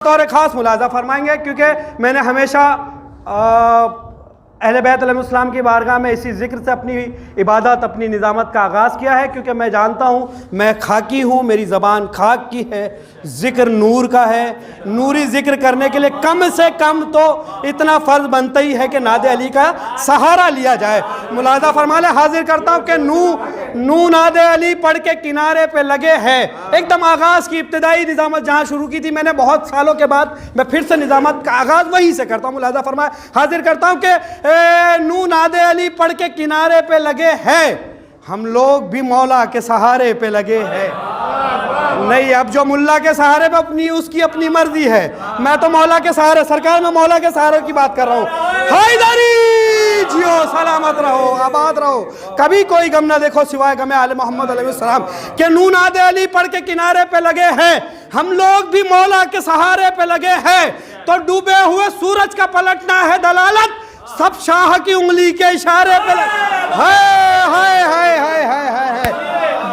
तौर ख़ास मुलाज़ा फरमाएंगे, क्योंकि मैंने हमेशा अहले बैत अलैहिस्सलाम की बारगाह में इसी ज़िक्र से अपनी इबादत, अपनी निज़ामत का आगाज़ किया है, क्योंकि मैं जानता हूँ मैं खाकी हूँ, मेरी ज़बान खाक की है, ज़िक्र नूर का है। नूरी ज़िक्र करने के लिए कम से कम तो इतना फ़र्ज़ बनता ही है कि नादे अली का सहारा लिया जाए। मुलाज़ा फरमा ले, हाजिर करता हूँ कि नू नादे अली पढ़ के किनारे पे लगे हैं। एकदम आगाज़ की इब्तिदाई निज़ामत जहाँ शुरू की थी मैंने, बहुत सालों के बाद मैं फिर से निज़ामत का आगाज़ वहीं से करता हूँ। मुलाज़ा फरमाए, हाजिर करता हूँ कि नू नादे अली पढ़ के किनारे पे लगे हैं, हम लोग भी मौला के सहारे पे लगे हैं। नहीं, अब जो मुल्ला के सहारे पे अपनी उसकी अपनी मर्जी है, मैं तो मौला के सहारे, सरकार में मौला के सहारे की बात कर रहा हूँ। हैदरी जियो, सलामत रहो, आबाद रहो, कभी कोई गम ना देखो सिवाय गमे आले मोहम्मद अलैहिस्सलाम के। नू नादे अली पढ़ के किनारे पे लगे हैं, हम लोग भी मौला के सहारे पे लगे हैं। तो डूबे हुए सूरज का पलटना है दलालत, सब शाह की उंगली के इशारे पे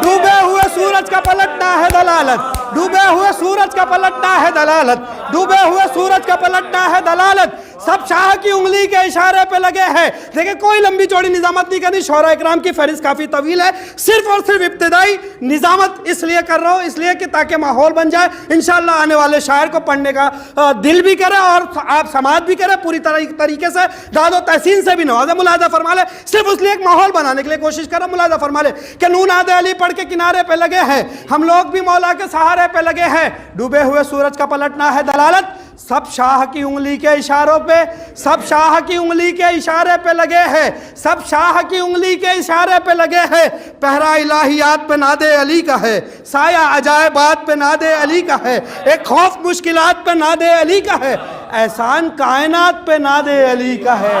डूबे हुए सूरज का पलटना है दलालत, डूबे हुए सूरज का पलटना है दलालत, डूबे हुए सूरज का पलटना है दलालत, सब शाह की उंगली के इशारे पे लगे हैं। देखिए, कोई लंबी चौड़ी निजामत नहीं करनी, शौरा इकराम की फहरिस्त काफ़ी तवील है, सिर्फ और सिर्फ इब्तिदाई निजामत इसलिए कर रहा हूँ, इसलिए कि ताकि माहौल बन जाए, इंशाअल्लाह आने वाले शायर को पढ़ने का दिल भी करे और आप समाज भी करे, पूरी तरीके से दादो तहसीन से भी नवाजा। मुलाज़ा फरमा ले, सिर्फ इसलिए एक माहौल बनाने के लिए कोशिश कर रहा। मुलाज़ा फरमा ले कि नू नादे अली पढ़ के किनारे पे लगे हैं, हम लोग भी मौला के सहारे पे लगे हैं। डूबे हुए सूरज का पलटना है दलालत, सब शाह की उंगली के इशारों पे, सब शाह की उंगली के इशारे पे लगे हैं, सब शाह की उंगली के इशारे पे लगे हैं। पहरा इलाहियात पे नादे अली का है, साया अजायबात पे नादे अली का है, एक खौफ मुश्किलात पे नादे अली का है, एहसान कायनात पे नादे अली का है।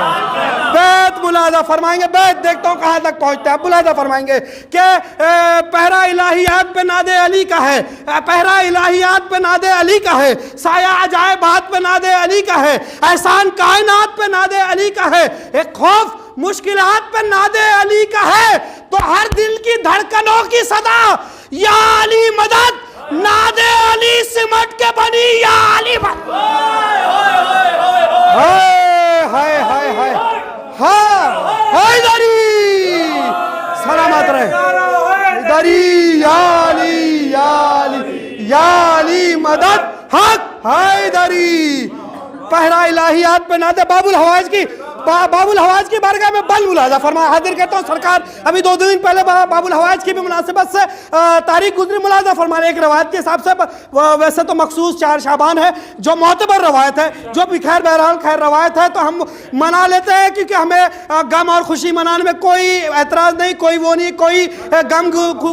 बैत मुलाज़ा फरमाएंगे, बैत देखता हूँ कहाँ तक पहुँचता है। मुलाज़ा फरमाएंगे कि पहरा इलाहियात पे नादे अली का है, पहरा इलाहियात पे नादे अली का है, साया अजायबात पे नादे अली का है, एहसान कायनात पे नादे अली का है, एक खौफ मुश्किलात पे नादे अली का है। तो हर दिल की धड़कनों की सदा या अली मदद, नादे अली सिमट के बनी या अली मदद। हाय हाय हाय हैदरी, सलामत रहे हैदरी, या अली मदद हक हैदरी। पहरा इलाहियात पे नादे बाबुल हवाज की, बाबुल हवाज की बारगाह में बल मुलाज़ा फरमाया, हाजिर करता हूँ सरकार। अभी 2 दिन पहले बाबुल हवाज की भी मुनासिबत से तारीख गुजरी। मुलाज़ा फरमाया, एक रवायत के हिसाब से, वैसे तो मखसूस 4 शाबान है जो मोतबर रवायत है, जो भी खैर बहरहाल खैर रवायत है, तो हम मना लेते हैं, क्योंकि हमें गम और खुशी मनाने में कोई एतराज़ नहीं, कोई वो नहीं, कोई गम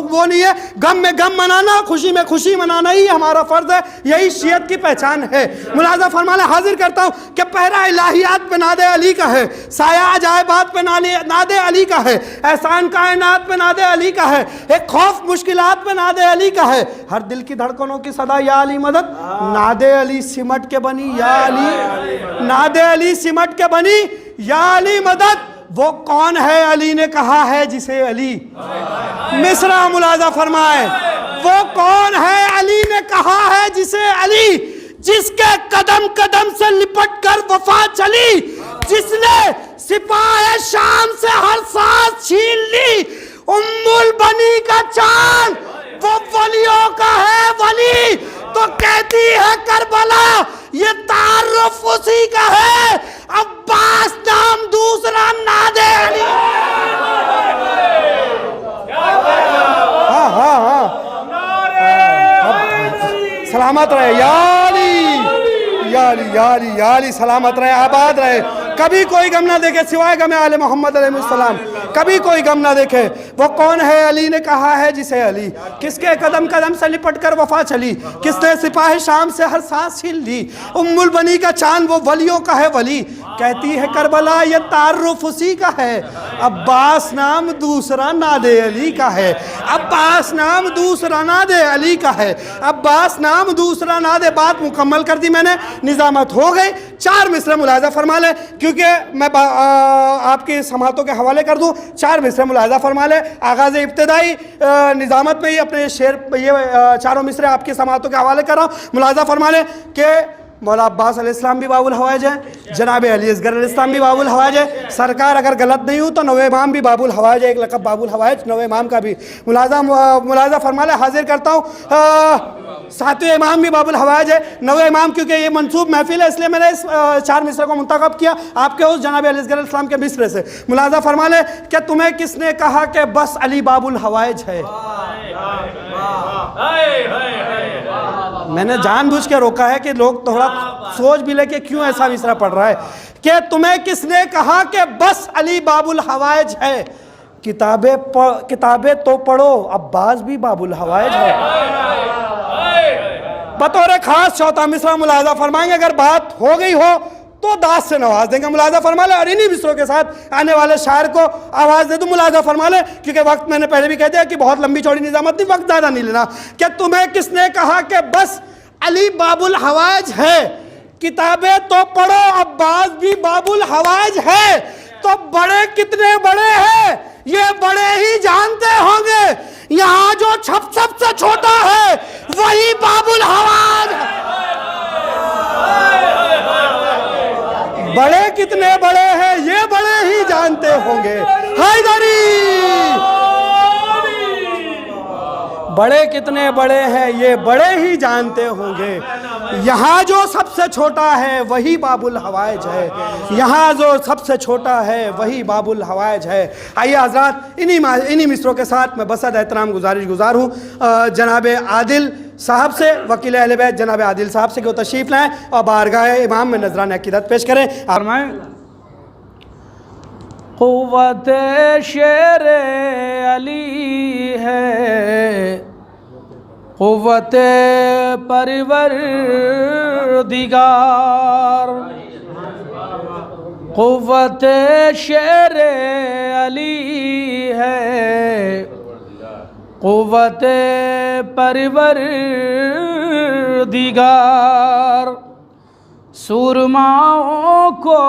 वो नहीं है। गम में गम मनाना, खुशी में खुशी मनाना ही हमारा फ़र्ज़ है, यही शियत की पहचान है। मुलाज़ा फरमाया, हाजिर करता हूँ कि पहरा इलाहियात पे नादे अली का है, साया अजायबात पे नादे अली का है, एहसान कायनात पे नादे अली का है, एक खौफ मुश्किलात पे नादे अली का है, हर दिल की धड़कनों की सदा या अली मदद, नादे अली सिमट के बनी या अली, नादे अली सिमट के बनी या अली मदद। वो कौन है अली ने कहा है जिसे अली, मिसरा मुलाज़ा फरमाए, वो कौन है अली ने कहा है जिसे अली, जिसके कदम कदम से लिपट कर वफा चली, जिसने सिपाह शाम से हर सांस छीन ली, उम्मुल बनी का चांद वो वलियों का है वली। तो कहती है करबला ये तारुफ उसी का है, अब्बास नाम दूसरा नादे अली। हाँ सलामत रहे याली, सलामत रहे, आबाद रहे, कभी कोई गम ना देखे सिवाय गमे आले मोहम्मद अलैहिस्सलाम, कभी कोई गम ना देखे। वो कौन है अली ने कहा है जिसे अली, किसके कदम कदम से लिपट कर वफा चली, किसने सिपाही शाम से हर सांस छीन ली, उम्मुल बनी का चांद वो वलियों का है वली। कहती है करबला ये तारुफ उसी का है, अब्बास नाम दूसरा नादे अली का है, अब्बास नाम दूसरा नादे अली का है, अब्बास नाम दूसरा नादे। बात मुकम्मल कर दी मैंने, निजामत हो गई। 4 मिसरे मुलाज़ा फरमा ले, क्योंकि मैं आपकी समातों के हवाले कर दूं। 4 मिसरे मुलाज़ा फरमा ले, आगाज़ इब्तिदाई निजामत में ही अपने शेर ये 4 मिसरे आपकी समातों के हवाले कर रहा हूँ। मुलाज़ा फरमा ले कि मौला अब्बास अलैहिस्सलाम भी बाबुल हवाइज है, जनाब अली असगर अलैहिस्सलाम भी बाबुल हवाइज है। सरकार अगर गलत नहीं हूँ तो नवे इमाम भी बाबुल हवाइज है, एक लक़ब बाबुल हवाइज नवे इमाम का भी मुलाजा फरमा ले। हाजिर करता हूँ सातवें इमाम भी बाबुल हवाइज है, नवे इमाम, क्योंकि ये मंसूब महफिल है इसलिए मैंने इस 4 मिसरे को मुंतखब किया आपके उस जनाब अली असगर अलैहिस्सलाम के मिसरे से। मुलाजा फरमा ले कि तुम्हें किसने कहा कि बस अली बाबुल हवाइज है? मैंने जानबूझ के रोका है कि लोग थोड़ा सोच भी ले कि क्यों ऐसा मिसरा पढ़ रहा है कि तुम्हें किसने कहा कि बस अली बाबुल हवाइज है? किताबें तो पढ़ो, अब्बास भी बाबुल हवाइज है। बतौर खास चौथा मिसरा मुलाजा फरमाएंगे, अगर बात हो गई हो तो दास से नवाज देंगे। मुलाजा फरमा ले और इन्हीं मिसरों के साथ आने वाले शायर को आवाज़ दे दूँ। मुलाजा फरमा ले, क्योंकि वक्त मैंने पहले भी कह दिया कि बहुत लंबी चौड़ी निजामत नहीं, वक्त ज़्यादा नहीं लेना। क्या तुम्हें किसने कहा कि बस अली बाबुल हवाइज है? किताबें तो पढ़ो, अब्बास भी बाबुल हवाइज है। तो बड़े कितने बड़े हैं ये बड़े ही जानते होंगे, यहाँ जो सबसे छोटा है वही बाबुल हवाइज है। बड़े कितने बड़े हैं ये बड़े ही जानते होंगे। हैदरी बड़े कितने बड़े हैं ये बड़े ही जानते होंगे, यहाँ जो सबसे छोटा है वही बाबुल हवाइज है, यहाँ जो सबसे छोटा है वही बाबुल हवाइज है। आइए हज़रात, इन्हीं मिसरों के साथ मैं बसद एहतराम गुजार हूँ जनाब आदिल साहब से, वकील अहले बैत जनाब आदिल साहब से कि वो तशरीफ़ लाएँ और बारगाह इमाम में नजरान अक़ीदत पेश करें। फरमाएं, क़ुव्वत शेर अली है, क़ुव्वत परवरदिगार, क़ुव्वत शेर अली है, क़ुव्वत परवरदिगार। सूरमाओं को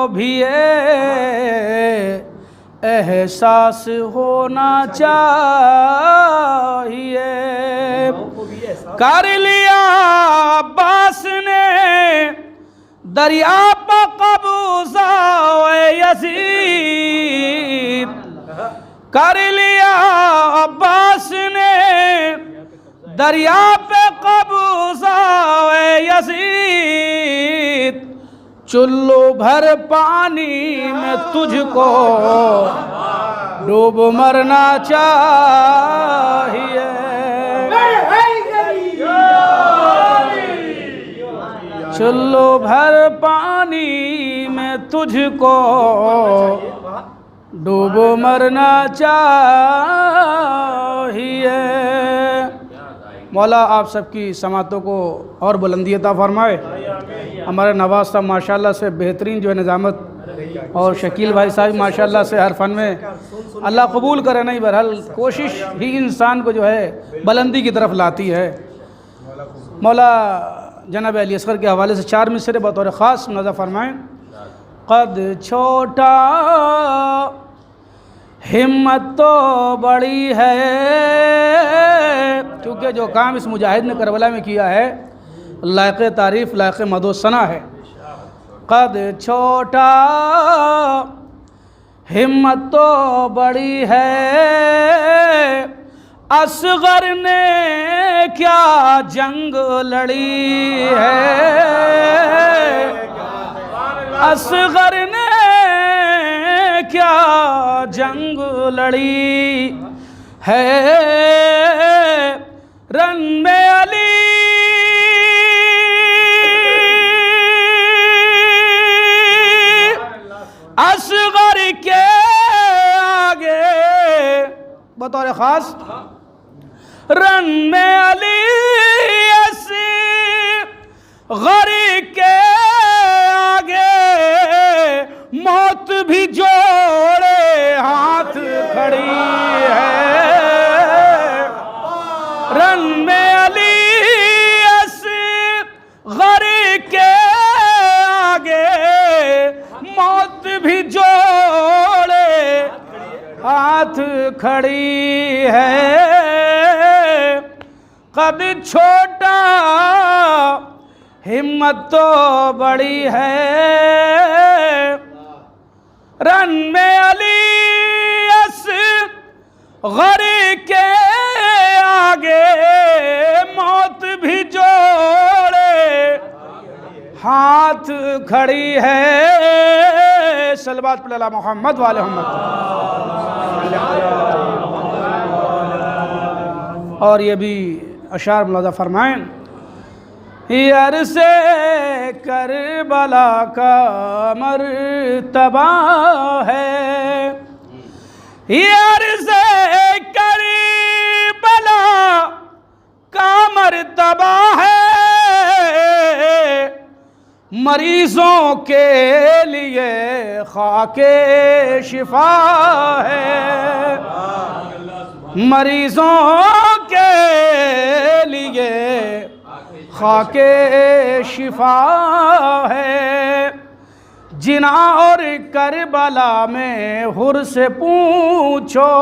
भी एहसास होना चाहिए। कर लिया अब्बास ने दरिया पर कब्ज़ा यज़ीद, कर लिया अब्बास ने दरिया पे कब्ज़ा यज़ीद। चुल्लू भर पानी में तुझको डूब मरना चाहिए। चुल्लू भर पानी में तुझको डूब मरना चाहिए। मौला आप सबकी समातों को और बुलंदी अता फरमाए। हमारे नवाज साहब माशाल्लाह से बेहतरीन जो है निज़ामत, और शकील भाई साहब माशाल्लाह से हर फन में अल्लाह कबूल करे। नहीं, बहरहाल कोशिश ही इंसान को जो है बुलंदी की तरफ लाती है। मौला जनाब अली असगर के हवाले से 4 मिसरे बतौर ख़ास नज़र फरमाएँ। कद छोटा हिम्मत तो बड़ी है, क्योंकि जो काम इस मुजाहिद ने करबला में किया है लायक तारीफ़ लायक मदो सना है। कद छोटा हिम्मत तो बड़ी है, असगर ने क्या जंग लड़ी है, असगर ने क्या जंग लड़ी है। रन में अली असगर के आगे बतौर ख़ास रन में अली असगर के आगे मौत भी जोड़े हाथ खड़ी है। रन में अली असगर के आगे मौत भी जोड़े हाथ खड़ी है। कद छोटा हिम्मत तो बड़ी है रन में अली असग़र के आगे मौत भी जोड़े हाथ खड़ी है। सलवात पे अला मोहम्मद वाले मोहम्मद। और ये भी अशार मुलाज़ा फरमाएं, यार से करबला का मर्तबा है, यार से करबला का मर्तबा है, मरीजों के लिए खाके शिफा है, मरीजों के लिए खाके शिफा है। जिना और करबला में हुर से पूछो,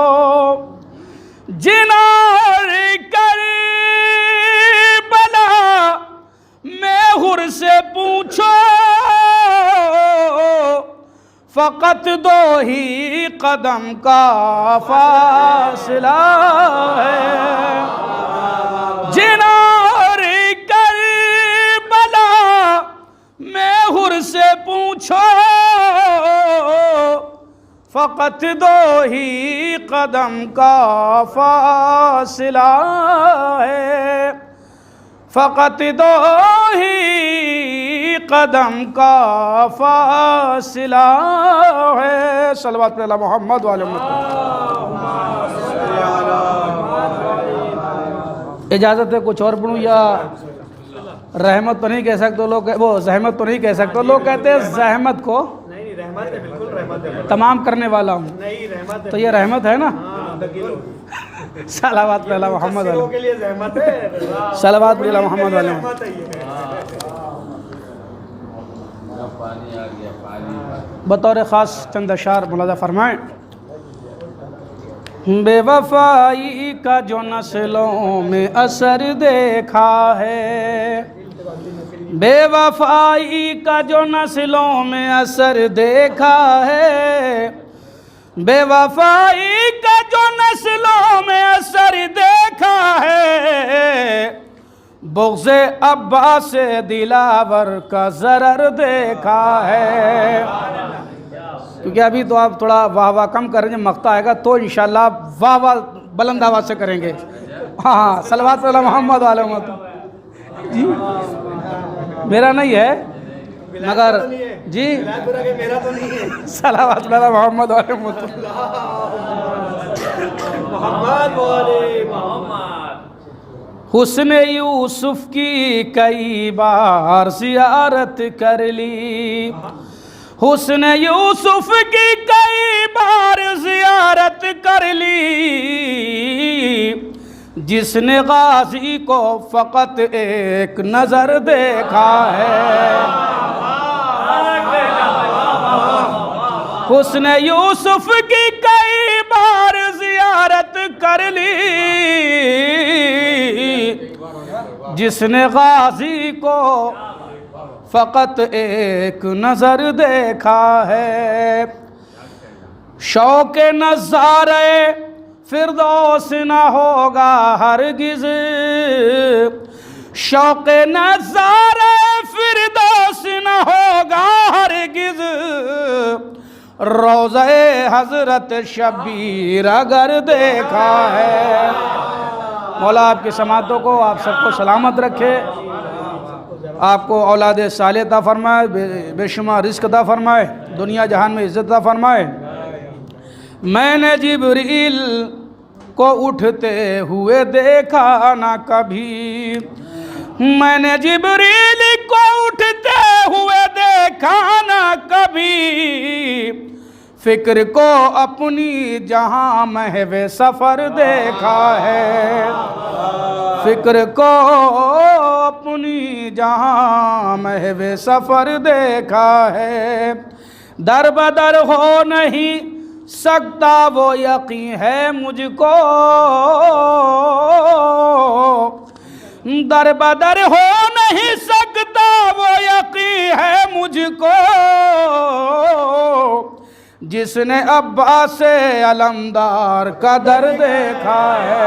जिना और करबला में हुर से पूछो, फ़कत दो ही कदम का फासला है। जिना और करबला में हुर से पूछो, फ़कत दो ही कदम का फासला है, फ़कत दो ही कदम का फासला है। सल्लल्लाहु अलैहि मोहम्मद वाले मोहम्मद। इजाज़त है कुछ और पढ़ूँ या रहमत तो नहीं कह सकते लोग, वो जहमत तो नहीं कह सकते लोग, कहते हैं जहमत को नहीं, रहमत है, बिल्कुल रहमत है। तमाम करने वाला हूँ, नहीं रहमत है, तो ये रहमत है ना। सलावत पे अला मोहम्मद वाले के लिए रहमत है, सलावत पे अला मोहम्मद वाले। बतौर ख़ास चंद अशार मुलाज़ा फरमाएं। बेवफाई का जो नस्लों में असर देखा है, बेवफाई का जो नस्लों में असर देखा है, बेवफाई का जो नस्लों में असर देखा है, बुग़्ज़े अब्बास दिलावर का ज़रर देखा है। क्योंकि अभी तो आप थोड़ा वाह वाह कम करेंगे, मक्ता आएगा तो इंशाल्लाह वाह वाह बुलंद आवाज़ से करेंगे। हाँ, सल्लल्लाहु अलैहि मोहम्मद वाले जी, मेरा नहीं है मगर जी, मेरा तो नहीं है। सल्लल्लाहु अलैहि मोहम्मद वाले मोहम्मद। हुस्न यूसुफ की कई बार ज़ियारत कर ली, हुस्न यूसुफ की कई बार ज़ियारत कर ली, जिसने गाजी को फ़कत एक नज़र देखा है। हुस्न यूसुफ की कई बार ज़ियारत कर ली, जिसने गाजी को फ़कत एक नज़र देखा है। शौक़ नज़ारे फिरदौस न होगा हरगिज़, शौक़ नज़ारे फिरदौस न होगा हरगिज़, रोज़े हज़रत शबीर अगर देखा है। मौला आपकी समातों को, आप सबको सलामत रखे, आपको औलाद साले अता फरमाए, बेशुमार रिज़्क़ अता फरमाए, दुनिया जहान में इज़्ज़त अता फरमाए। मैंने जिब्रील को उठते हुए देखा ना कभी, मैंने जिब्रील को उठते हुए देखा ना कभी, फ़िक्र को अपनी जहाँ महवे सफ़र देखा है, फ़िक्र को अपनी जहाँ महवे सफ़र देखा है। दर बदर हो नहीं सकता वो यकीन है मुझको, दर बदर हो नहीं सकता वो यकीन है मुझको जिसने अब्बास अलमदार का दर देखा है।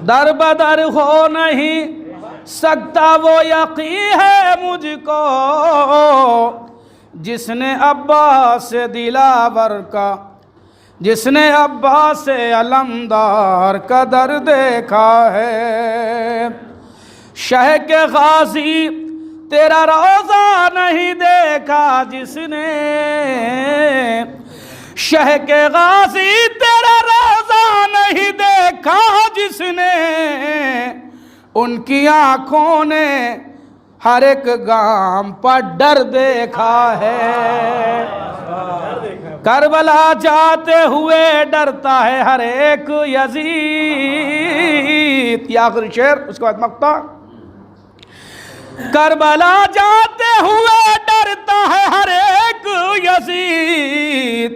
दर बदर हो नहीं सकता वो यकीन है मुझको जिसने अब्बास दिलावर का, जिसने अब्बास अलमदार का दर देखा है। शह के गाजी तेरा रोज़ा नहीं देखा जिसने, शह के गाजी तेरा रोज़ा नहीं देखा जिसने, उनकी आँखों ने हर एक गाम पर डर देखा है। करबला जाते हुए डरता है हर एक यजीद। ये आखिरी शेर, उसके बाद मक्ता। करबला जाते हुए डरता है हर एक यजीद,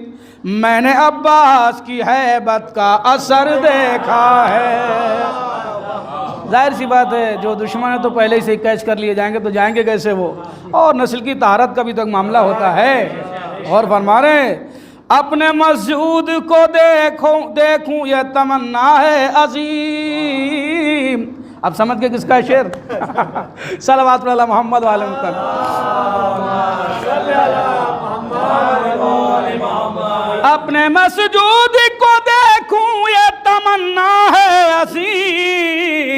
मैंने अब्बास की हैबत का असर देखा है। जाहिर सी बात है, जो दुश्मन है तो पहले ही से कैच कर लिए जाएंगे, तो जाएंगे कैसे वो। और नस्ल की तहारत का भी तो मामला होता है। और फरमा रहे अपने मस्जूद को देखूं ये तमन्ना है अजीम। अब समझ के किसका है शेर? सलवात अला मोहम्मद वाले अपने मस्जूद को देखूं ये तमन्ना है असीम,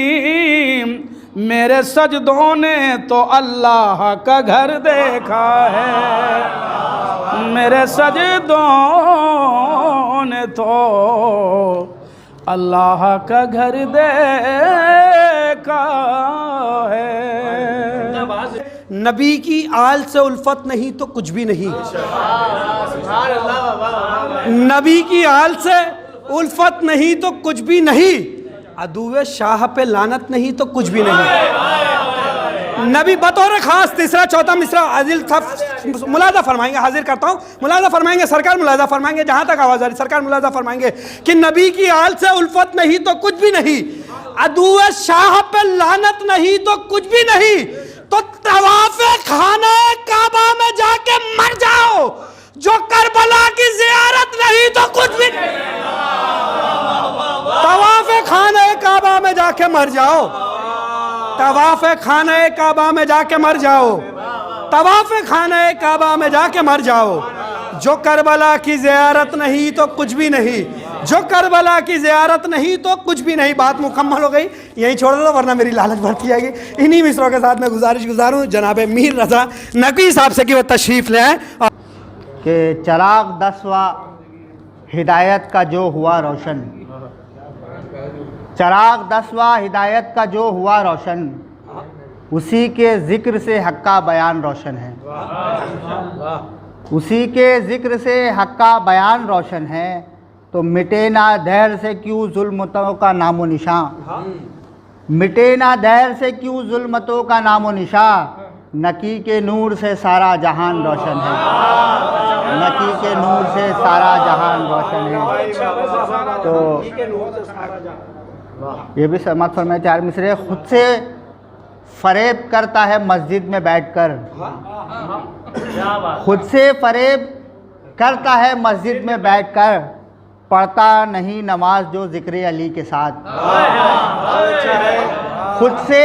मेरे सजदों ने तो अल्लाह का घर देखा है। मेरे सजदों ने तो अल्लाह का घर देखा है। नबी की आल से उल्फत नहीं तो कुछ भी नहीं। नबी की आल से उल्फत नहीं तो कुछ भी नहीं। अदुवे शाह पे लानत नहीं तो कुछ भी नहीं। नबी बतौर खास तीसरा चौथा मिसरा आदिल था मुलाजा फरमाएंगे। हाजिर करता हूँ, मुलाजा फरमाएंगे सरकार, मुलाजा फरमाएंगे जहाँ तक आवाज़ आ रही सरकार मुलाजा फरमाएंगे कि नबी की आल से उल्फत नहीं तो कुछ भी नहीं, अदुवे शाह पे लानत नहीं तो कुछ भी नहीं, तो तवाफ़े खाने काबा में जाके मर जाओ, जो करबला की ज़ियारत नहीं तो कुछ भी नहीं। तवाफ़े खाने काबा में जाके मर जाओ, तवाफ़े खाने काबा में जाके मर जाओ, तवाफ़े खाने काबा में जाके मर जाओ, जो करबला की ज़ियारत नहीं तो कुछ भी नहीं, जो करबला की ज़ियारत नहीं तो कुछ भी नहीं। बात मुकम्मल हो गई, यहीं छोड़ दो वरना मेरी लालच बढ़ती जाएगी। इन्हीं मिसरों के साथ मैं गुजारिश गुजारूँ जनाब मीर रज़ा नकवी साहब से कि वो तशरीफ़ ले आएँ। कि चराग 10वां हिदायत का जो हुआ रोशन, चराग 10वां हिदायत का जो हुआ रोशन, उसी के ज़िक्र से हक़ का बयान रोशन है। उसी के ज़िक्र से हक़ का बयान रोशन है, तो मिटे ना दहर से क्यों जुल्मतों का नामो निशान, मिटे ना दहर से क्यों जुल्मतों का नामो निशान, नकी के नूर से सारा जहान रोशन है, नकी के नूर से सारा जहान रोशन है। तो ये भी समात फरमाए 4 मिसरे। खुद से फरेब करता है मस्जिद में बैठकर, खुद से फरेब करता है मस्जिद में बैठकर, पढ़ता नहीं नमाज जो ज़िक्र अली के साथ। खुद से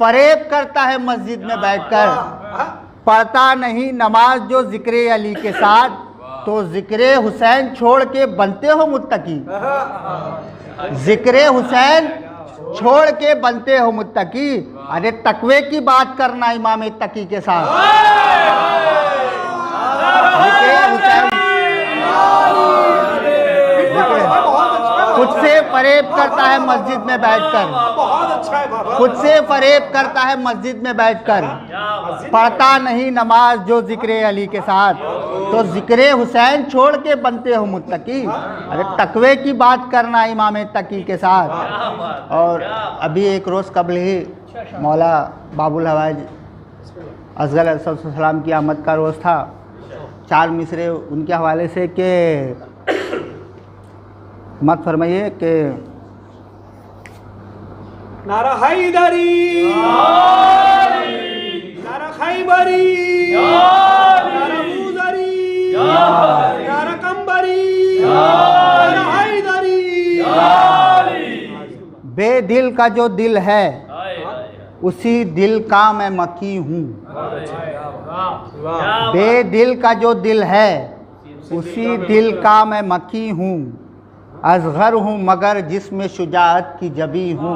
फरेब करता है मस्जिद में बैठकर, पढ़ता नहीं नमाज जो ज़िक्र अली के साथ, तो ज़िक्र हुसैन छोड़ के बनते हो मुत्तकी, ज़िक्र हुसैन छोड़ के बनते हो मुत्तकी। अरे तकवे की बात करना इमाम तकी के साथ, ज़िक्र हुसैन खुद से फरेब करता है मस्जिद में बैठकर, खुद से फरेब करता है मस्जिद में बैठकर, पढ़ता नहीं नमाज जो ज़िक्र अली के साथ, तो ज़िक्र हुसैन छोड़ के बनते हो मुत्तकी। अरे तकवे की बात करना इमाम तकी के साथ। और अभी एक रोज़ कबल ही मौला बाबुल हवाज असगर अलैहिस्सलाम की आमद का रोज़ था। 4 मिसरे उनके हवाले से कि मत फरमाइए कि नारा हैदरी, नारा खैबरी, नारा मुजरी, नारा कंबरी, नारा हैदरी। बेदिल का जो दिल है उसी दिल का मैं मकी हूँ। बेदिल का जो दिल है उसी दिल का मैं मकी हूँ। असगर हूँ मगर जिसमें शुजाअत की जबी हूँ।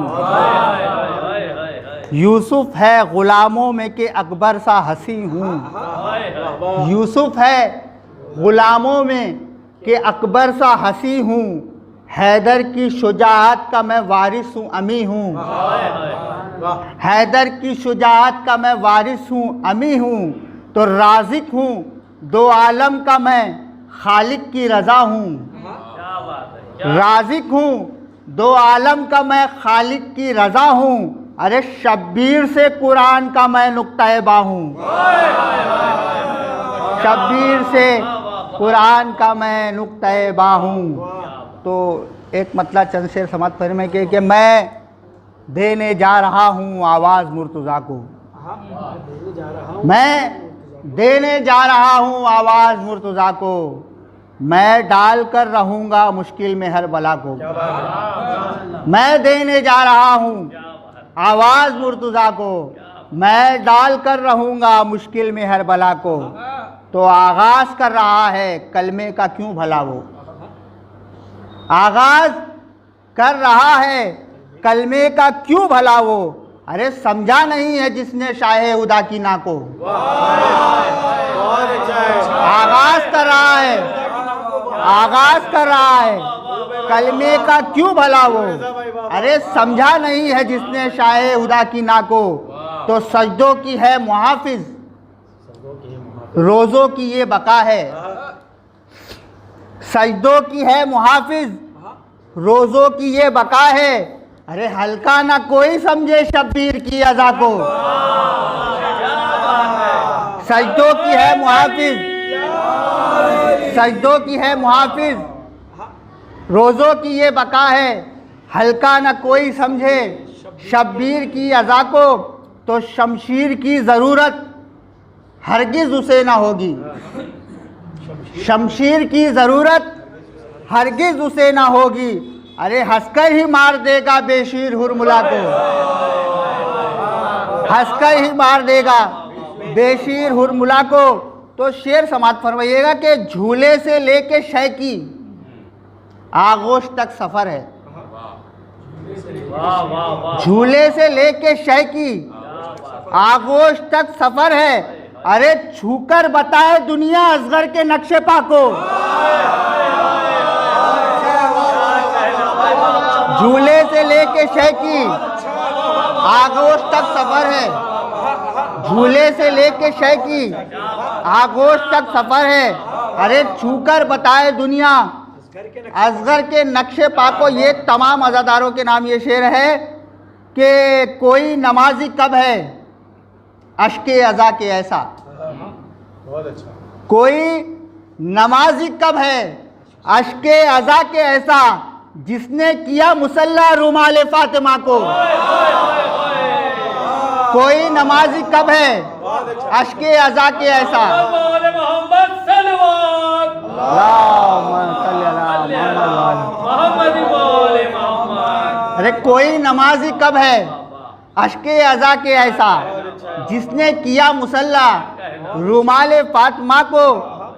यूसुफ है ग़ुलामों में के अकबर सा हंसी हूँ। यूसुफ है ग़ुलामों में के अकबर सा हंसी हूँ। हैदर की शुजाअत का मैं वारिस हूँ, अमी हूँ। हैदर की शुजाअत का मैं वारिस हूँ, अमी हूँ। तो राज़िक हूँ दो आलम का मैं खालिक की रज़ा हूँ। राज़िक हूँ दो आलम का मैं खालिक की रज़ा हूँ। अरे शब्बीर से कुरान का मैं नुक्ता बा हूँ। शब्बीर से कुरान का मैं नुक्ता बा हूँ। तो एक मतलब चंद शेर समाप्त फरमाए कि मैं देने जा रहा हूँ आवाज़ मुर्तज़ा को। मैं देने जा रहा हूँ आवाज़ मुर्तज़ा को। मैं डाल कर रहूँगा मुश्किल में हर बला को। मैं देने जा रहा हूँ आवाज़ मुर्तज़ा को। मैं डाल कर रहूँगा मुश्किल में हर बला को। तो आगाज़ कर रहा है कलमे का क्यों भला वो। आगाज़ कर रहा है कलमे का क्यों भला वो। अरे समझा नहीं है जिसने शाहे हुदा की ना को। आगाज़ कर रहा है, आगाज़ कर रहा है कलमे का क्यों भला वो। अरे समझा नहीं है जिसने शाहे हुदा की ना को। तो सजदों की है मुहाफिज रोज़ों की ये बका है। सजदों की है मुहाफिज रोज़ों की ये बका है। अरे हल्का ना कोई समझे शब्बीर की अज़ा को। सजदों की है मुहाफिज, सजदों की है मुहाफिज रोज़ों की ये बका है। हल्का ना कोई समझे शब्बीर की अज़ा को। तो शमशीर की ज़रूरत हरगिज़ उसे ना होगी। शमशीर की ज़रूरत हरगिज़ उसे ना होगी। अरे हंसकर ही मार देगा बेशीर हुरमुला को। हंसकर ही मार देगा बेशीर हुरमुला को। तो शेर समाप्त फरमाइएगा कि झूले से लेके शय की आगोश तक सफ़र है। झूले से लेके शय की आगोश तक सफ़र है। अरे छूकर बताए दुनिया असगर के नक्शे पा को। झूले से लेके शय की आगोश तक सफ़र है। झूले से लेके शय की आगोश तक सफ़र है। अरे छूकर बताए दुनिया असगर के नक्शे पा को। ये तमाम अज़ादारों के नाम ये शेर है कि कोई नमाजी कब है अश्के अज़ा के ऐसा। कोई नमाजी कब है अश्के अज़ा के ऐसा जिसने किया मुसल्ला रुमाल फातिमा को। कोई नमाजी कब है अश्के अज़ा के ऐसा। अरे कोई नमाजी कब है अश्के अज़ा के ऐसा जिसने किया मुसल्ला रुमाल फातिमा को।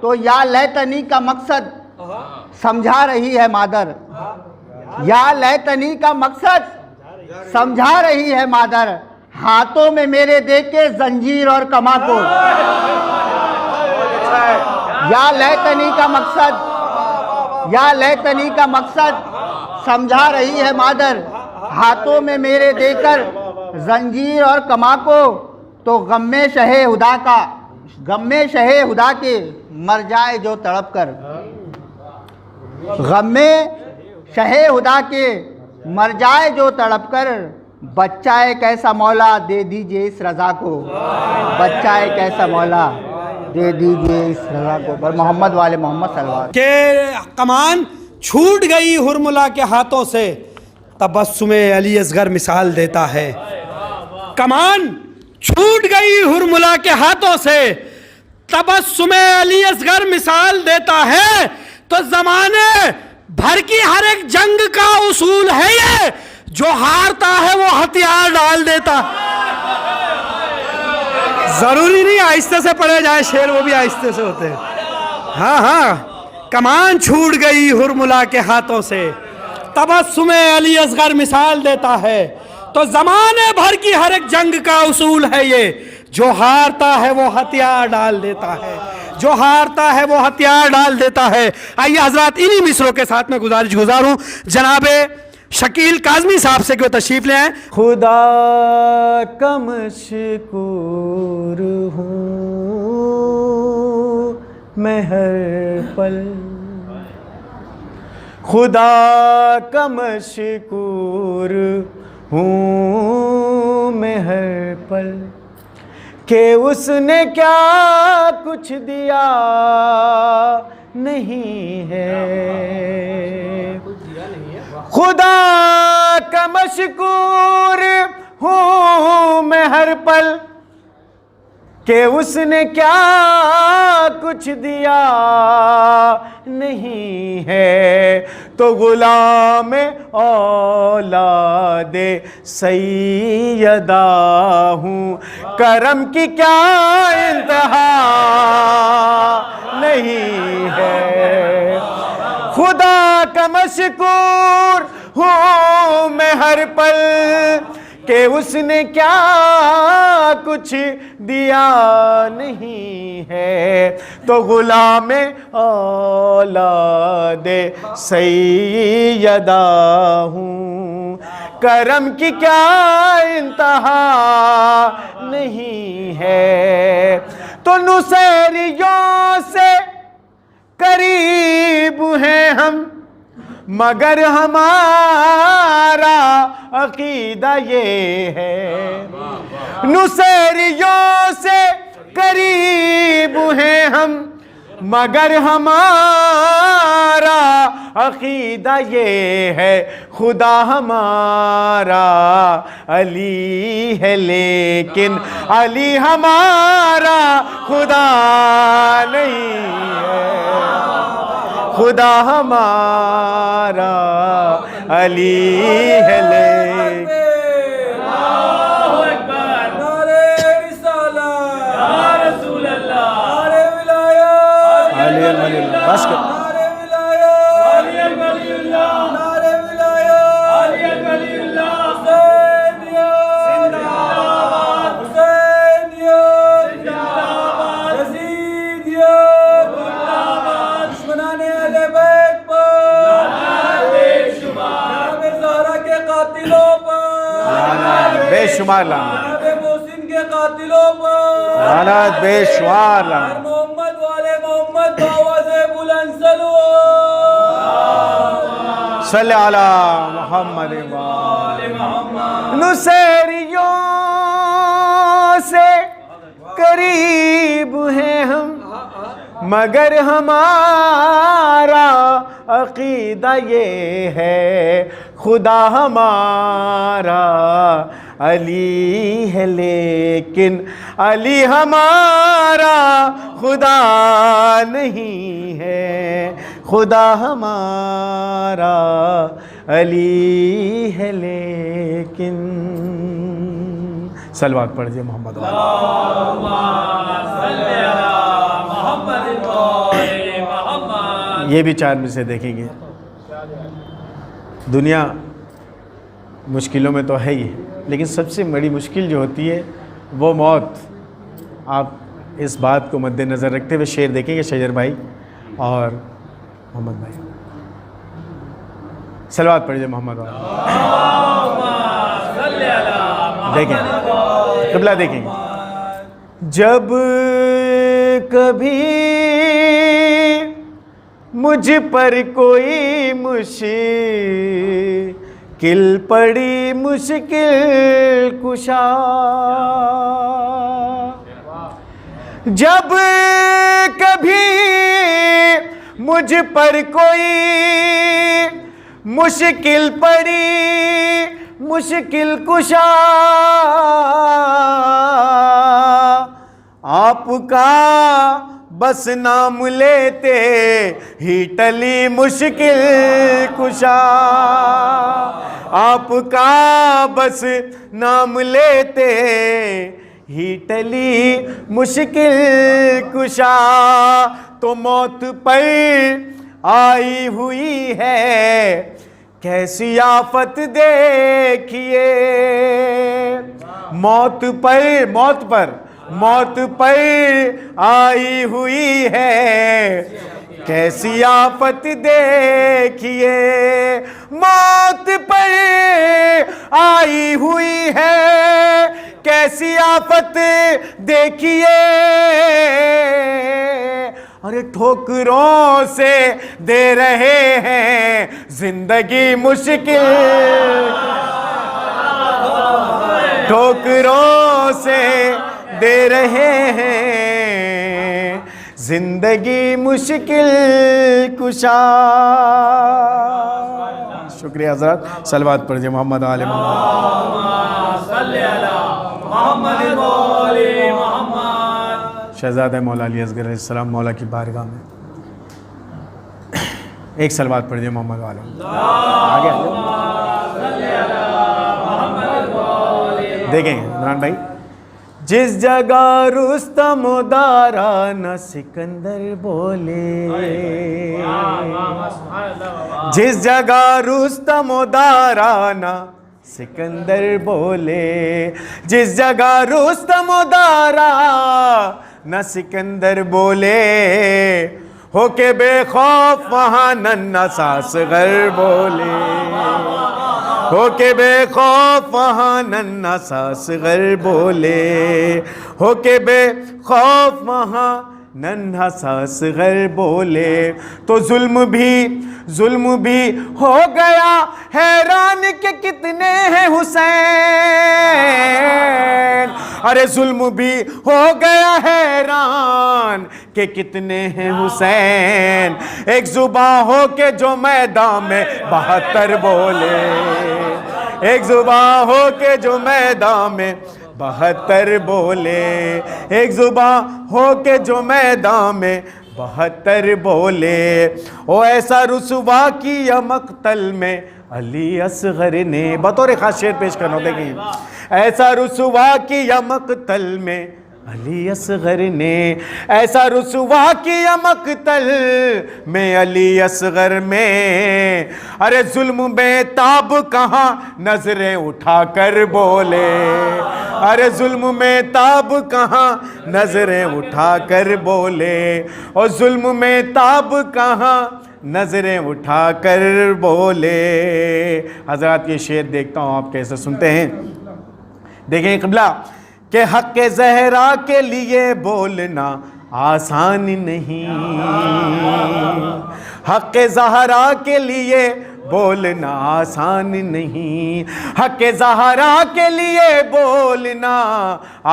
तो या लैतनी का मकसद समझा रही है मादर। या लैतनी का मकसद समझा रही है मादर। हाथों में मेरे देके जंजीर और कमा को। या लैतनी का मकसद, या लैतनी का मकसद समझा रही है मादर। हाथों में मेरे देकर जंजीर और कमा को। तो गम्मे शहे हुदा का, गम्मे शहे हुदा के मर जाए जो तड़प कर। गम्मे शहे हुदा के मर जाए जो तड़प कर। बच्चा एक ऐसा मौला दे दीजिए इस रज़ा को। बच्चा एक ऐसा मौला दे दीजिए इस रज़ा को। पर मोहम्मद वाले मोहम्मद सल्लल्लाहु अलैहि वसल्लम के कमान छूट गई हुरमुला के हाथों से। तबस्सुमे अली असगर मिसाल देता है। कमान छूट गई हुरमुला के हाथों से, तबस्सुमे अली असगर मिसाल देता है। तो जमाने भर की हर एक जंग का उसूल है ये, जो हारता है वो हथियार डाल देता। जरूरी नहीं आहिस्ते से पढ़े जाए शेर, वो भी आहिस्ते से होते हैं। हाँ हाँ, कमान छूट गई हुरमुला के हाथों से, तबस्सुमे अली असगर मिसाल देता है। तो जमाने भर की हर एक जंग का उसूल है ये, जो हारता है वो हथियार डाल देता है, जो हारता है वो हथियार डाल देता है। आइए हजरात, इन्हीं मिसरों के साथ में गुजारूं जनाबे शकील काज़मी साहब से कि वो तशरीफ ले आए। खुदा का मशकूर हूँ मैं हर पल, खुदा का मशकूर हूँ मैं हर पल, कि उसने क्या कुछ दिया नहीं है। खुदा का मशकूर हूँ मैं हर पल, कि उसने क्या कुछ दिया नहीं है। तो गुलाम औलादे सैयदा हूँ, करम की क्या इंतहा नहीं है। खुदा का मशकूर हूँ मैं हर पल, कि उसने क्या कुछ दिया नहीं है। तो गुलाम औलादे सैयदा हूँ, करम की क्या इंतहा नहीं है। तो नुसैरियों से करीब हैं हम, मगर हमारा अकीदा ये है। नुसैरियों से करीब हैं हम, मगर हमारा अकीदा ये है। खुदा हमारा अली है, लेकिन अली हमारा खुदा नहीं है। खुदा हमारा अली है, लेकिन बस कर। बेशुमार मोहसिन के कातिलों पर लानत बेशुमार लानत। मोहम्मद वाले मोहम्मद आवाज़े बुलंद सलो सल्ले अला मोहम्मद वाले मोहम्मद। नुसैरियों से करीब हैं हम, मगर हमारा अकीदा ये है। खुदा हमारा अली है, लेकिन अली हमारा खुदा नहीं है। खुदा हमारा अली है, लेकिन सलवात पढ़िए मोहम्मद ये भी 4 में से देखेंगे। दुनिया मुश्किलों में तो है ही, लेकिन सबसे बड़ी मुश्किल जो होती है वो मौत। आप इस बात को मद्देनज़र रखते हुए शेर देखेंगे शजर भाई और मोहम्मद भाई। सलवात पढ़िए मोहम्मद भाई। देखें क़िबला देखेंगे। जब कभी मुझ पर कोई मुश्किल पड़ी, मुश्किल कुशा, जब कभी मुझ पर कोई मुश्किल पड़ी मुश्किल कुशा, आपका बस नाम लेते ही टली मुश्किल कुशा, आपका बस नाम लेते ही टली मुश्किल कुशा। तो मौत पर आई हुई है कैसी आफत देखिए, मौत पर आई हुई है कैसी आफत देखिए, मौत पर आई हुई है कैसी आफत देखिए। अरे ठोकरों से दे रहे हैं जिंदगी मुश्किल, ठोकरों से दे रहे हैं जिंदगी मुश्किल कुशा। शुक्रिया हज़रात। सलवात पढ़िए मोहम्मद आले मोहम्मद। शहज़ादा मौला अली असगर अलैहिस्सलाम मौला की बारगाह में एक सलवात पढ़िए मोहम्मद आले। आगे देखेंगे इमरान भाई। जिस जगह रुस्तम दारा न सिकंदर बोले, जिस जगह रुस्तम दारा न सिकंदर बोले, जिस जगह रुस्तम दारा न सिकंदर बोले, होके बेखौफ वहाँ नन्ना सासगर बोले, होके बेखौफ वहाँ नन्ना सासगर बोले, होके बेखौफ वहाँ नन्हा सासगर बोले। तो जुल्म भी हो गया हैरान के कितने हैं हुसैन, अरे जुल्म भी हो गया हैरान के कितने हैं हुसैन। एक जुबां हो के जो मैदान में 72 बोले, एक जुबां हो के जो मैदान में 72 बोले, एक जुबां हो के जो मैदान में 72 बोले। ओ ऐसा रुसवा किया मक्तल में अली असगर ने, बतौर खास शेर पेश करना देखिए। ऐसा रुसवा किया मक्तल में अली असगर ने, ऐसा रुसवा किया मक्तल में अली असगर में। अरे जुल्म बेताब कहाँ नजरें उठाकर बोले, अरे जुल्म में ताब कहाँ नजरें उठाकर बोले, और जुल्म में ताब कहाँ नजरें उठाकर बोले। हजरात ये शेर देखता हूँ आप कैसे सुनते हैं। देखें क़िबला के हक़ के ज़हरा के लिए बोलना आसान नहीं, हक़ के ज़हरा के लिए बोलना आसान नहीं, हक़ के ज़हरा के लिए बोलना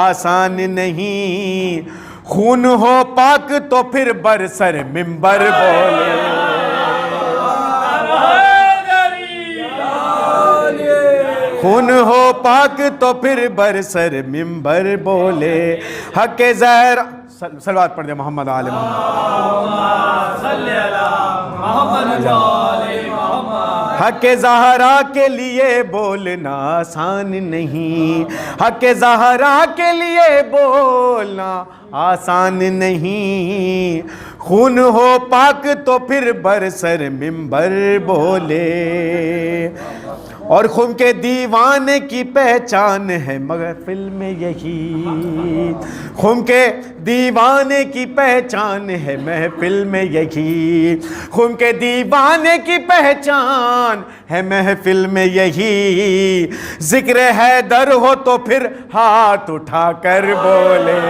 आसान नहीं। खून हो पाक तो फिर बरसर मिंबर बोले, खून हो पाक तो फिर बरसर मिंबर बोले। हक़ के ज़हरा, सलवात पढ़ दे मोहम्मद आले मोहम्मद। हक़ के ज़हरा के लिए बोलना आसान नहीं, हक़ के ज़हरा के लिए बोलना आसान नहीं। खून हो पाक तो फिर बरसर मिंबर बोले, और खून के दीवाने की पहचान है महफिल में यही, खून के दीवाने की पहचान है महफिल में यही, खून के दीवाने की पहचान है महफिल में यही। जिक्र हैदर हो तो फिर हाथ उठाकर बोले,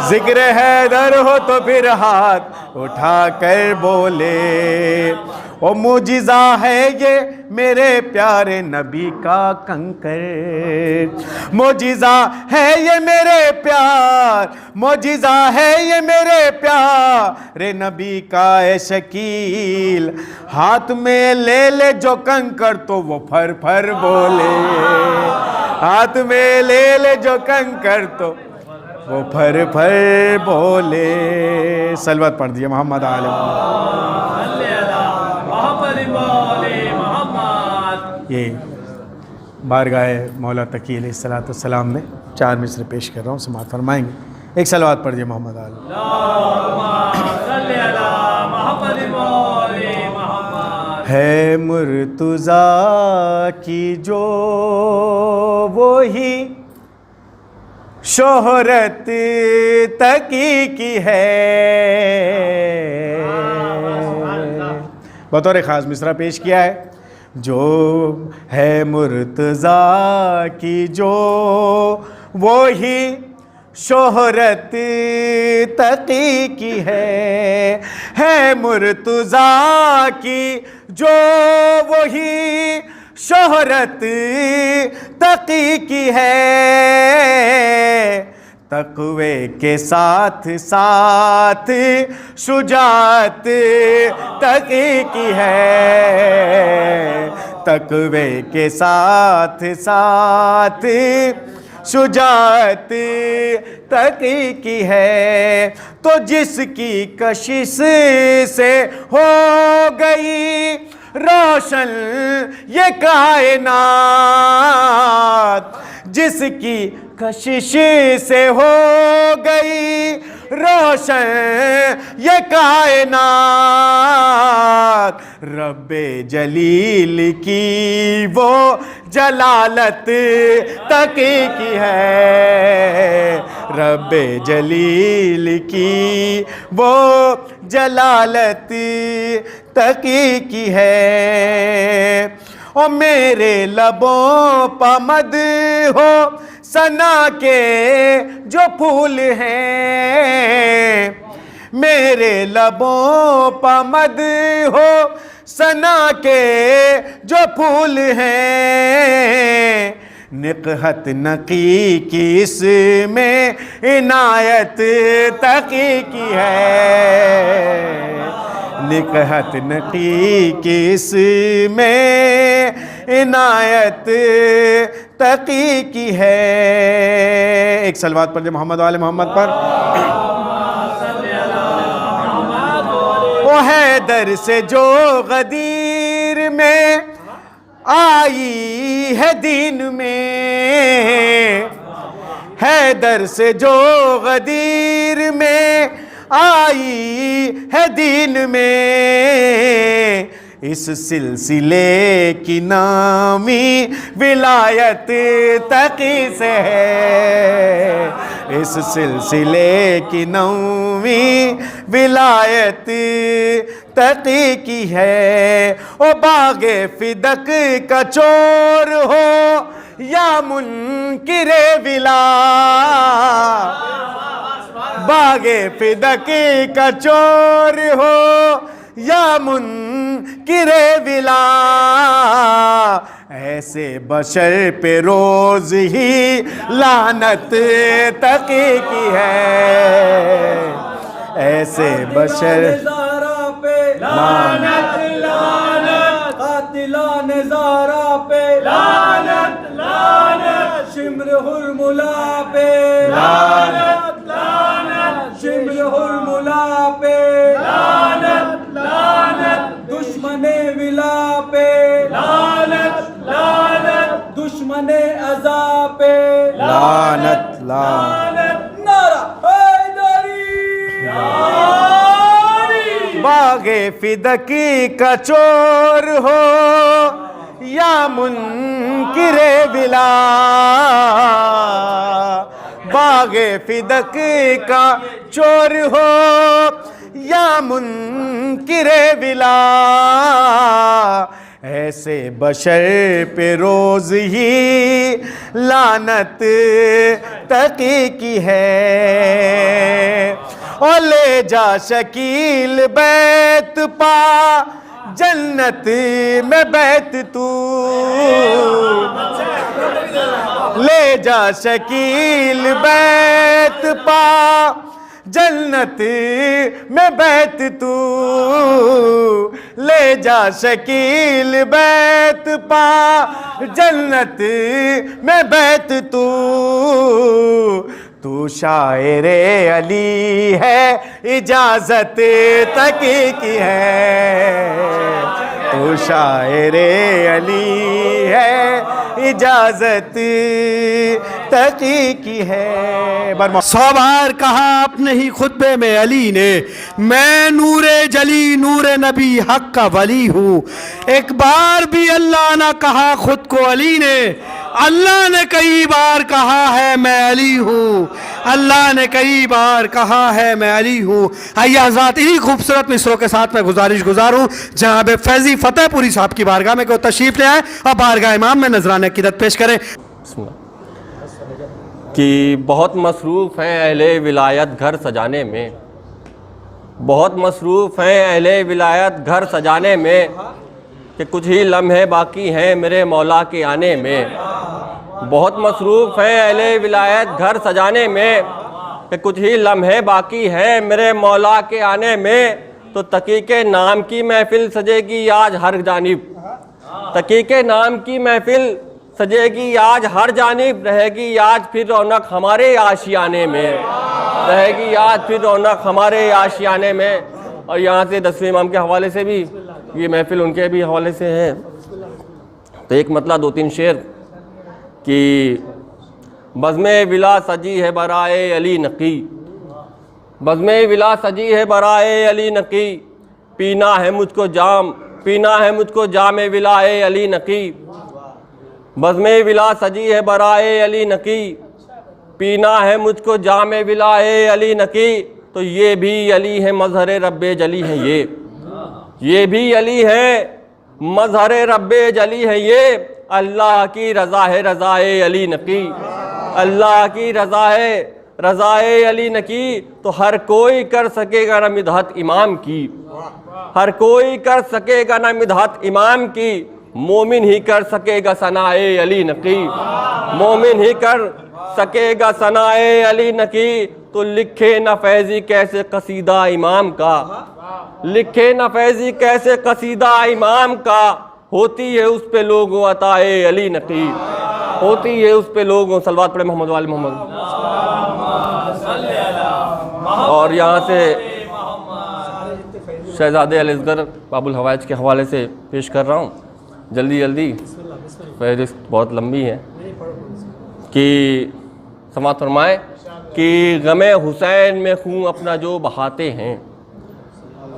जिक्र हैदर हो तो फिर हाथ उठा कर बोले, ओ मुजिज़ा है ये मेरे प्यारे नबी का कंकर, मुजिज़ा है ये मेरे प्यार, मुजिज़ा है ये मेरे प्यारे नबी का ए शकील, हाथ में ले ले जो कंकर तो वो फर फर बोले, हाथ में ले ले जो कंकर तो वो फर फर बोले। सलवत पढ़ दिए मोहम्मद आले मोहम्मद। ये बारगाह मौला तकी अलैहिस्सलाम में 4 मिसरे पेश कर रहा हूँ, समाअत फरमाएंगे। एक सलवात पढ़ दिए मोहम्मद आले। है मुर्तज़ा की जो वो ही शोहरत तकी की है, बतौर ख़ास मिसरा पेश किया है। जो है मुर्तज़ा की जो वो ही शोहरत तकी की है मुर्तज़ा की जो वही शोहरत तकी की है, तक़वे के साथ साथ शुजाअत तकी की है, तक़वे के साथ साथ शुजाअत तकी की है। तो जिसकी कशिश से हो गई रोशन ये कायनात, जिसकी कशिश से हो गई रोशन ये कायनात, रब्बे जलील की वो जलालत तकी की है, रब्बे जलील की वो जलालत तकी की है। ओ मेरे लबों पर मद हो सना के जो फूल हैं, मेरे लबों पर मद हो सना के जो फूल हैं, निकहत नकी की इसमें इनायत तकी की है, निकहत नकी की इसमें इनायत तकी की है। एक सलवात पर मोहम्मद वाले मोहम्मद पर। ओ हैदर से जो गदीर में आई है दीन में, हैदर से जो गदीर में आई है दीन में, इस सिलसिले की नामी विलायत तकी से है, इस सिलसिले की नामी विलायत तकी की है। ओ बागे फिदक का चोर हो या मुनकिरे विला, बागे फिदक का चोर हो या मुनकिरे विला, ऐसे बशर पे रोज ही लानत तकी की है, ऐसे बशर पे लानत लानत, कातिलाने ज़ारा पे लानत लानत, शिम्र हुरमुला पे लानत लानत, शिम्र हुरमुला पे लानत लानत, दुश्मने विला पे लानत लानत, दुश्मने अज़ा पे लानत लानत। नारा हैदरी बागे फिदकी का चोर हो या मुनकिरे विला, बागे फिदकी का चोर हो या मुनकिरे विला, ऐसे बशर पे रोज ही लानत तकी की है। और ले जा शकील बैत पा जन्नत में बैत तू, ले जा शकील बैत पा जन्नत में बैत तू, ले जा शकील बैत पा जन्नत में बैत तू, तू शायरे अली है इजाजत तक की है, तू शायरे अली है इजाजत तक की है। 100 बार कहा अपने ही खुतबे में अली ने, मैं नूरे जली नूरे नबी हक का वली हूँ। एक बार भी अल्लाह ना कहा खुद को अली ने, अल्लाह ने कई बार कहा है मैं अली हूँ, अल्लाह ने कई बार कहा है मैं अली हूँ। आइए हज़रात ही खूबसूरत मिसरों के साथ मैं गुजारिश गुजारूँ जनाब फैज़ी फतेहपुरी साहब की बारगाह में को तशरीफ़ ले आए और बारगाह इमाम में नजराने अक़ीदत पेश करें। कि बहुत मसरूफ़ हैं अहले विलायत घर सजाने में, बहुत मसरूफ़ हैं अहले विलायत घर सजाने में, कि कुछ ही लम्हे बाकी हैं मेरे मौला के आने में। बहुत मसरूफ़ हैं अहले विलायत घर सजाने में, कि कुछ ही लम्हे बाकी हैं मेरे मौला के आने में। तो तकी के नाम की महफ़िल सजेगी आज हर जानिब, तकी के नाम की महफ़िल सजेगी आज हर जानिब, रहेगी आज फिर रौनक हमारे आशियाने में, रहेगी आज फिर रौनक हमारे आशियाने में। और यहाँ से 10वें इमाम के हवाले से भी ये महफ़िल उनके भी हवाले से है। तो एक मतलब 2-3 शेर कि बज़्मे विला सजी है बराए अली नकी, बज़्मे विला सजी है बराए अली नकी, पीना है मुझको जाम, पीना है मुझको जामे विलाए अली नकी। बज़्मे विला सजी है बराए अली नकी, पीना है मुझको जामे विलाए अली नकी। तो ये भी अली है मज़हर रब्बे जली है, ये भी अली है मज़हर रब्बे जली है ये। अल्लाह की रज़ा है रज़ाए अली नकी, अल्लाह की रज़ा है रज़ाए अली नकी। तो हर कोई कर सकेगा ना मिदहत इमाम की, हर कोई कर सकेगा ना मिदहत इमाम की, मोमिन ही कर सकेगा सनाए अली नकी, मोमिन ही कर सकेगा सनाए अली नकी। तो लिखे न फैज़ी कैसे कसीदा इमाम का, लिखे न फैज़ी कैसे कसीदा इमाम का, होती है उस पे लोगों अताए अली नकी, होती है उस पे लोगों। सलवात पढ़े मोहम्मद वाले मोहम्मद। और यहाँ से शहज़ादे अल-असग़र बाबुल हवाइज के हवाले से पेश कर रहा हूँ जल्दी जल्दी, फहरिस्त बहुत लंबी है। कि समाअत फरमाए कि गमे हुसैन में खून अपना जो बहाते हैं,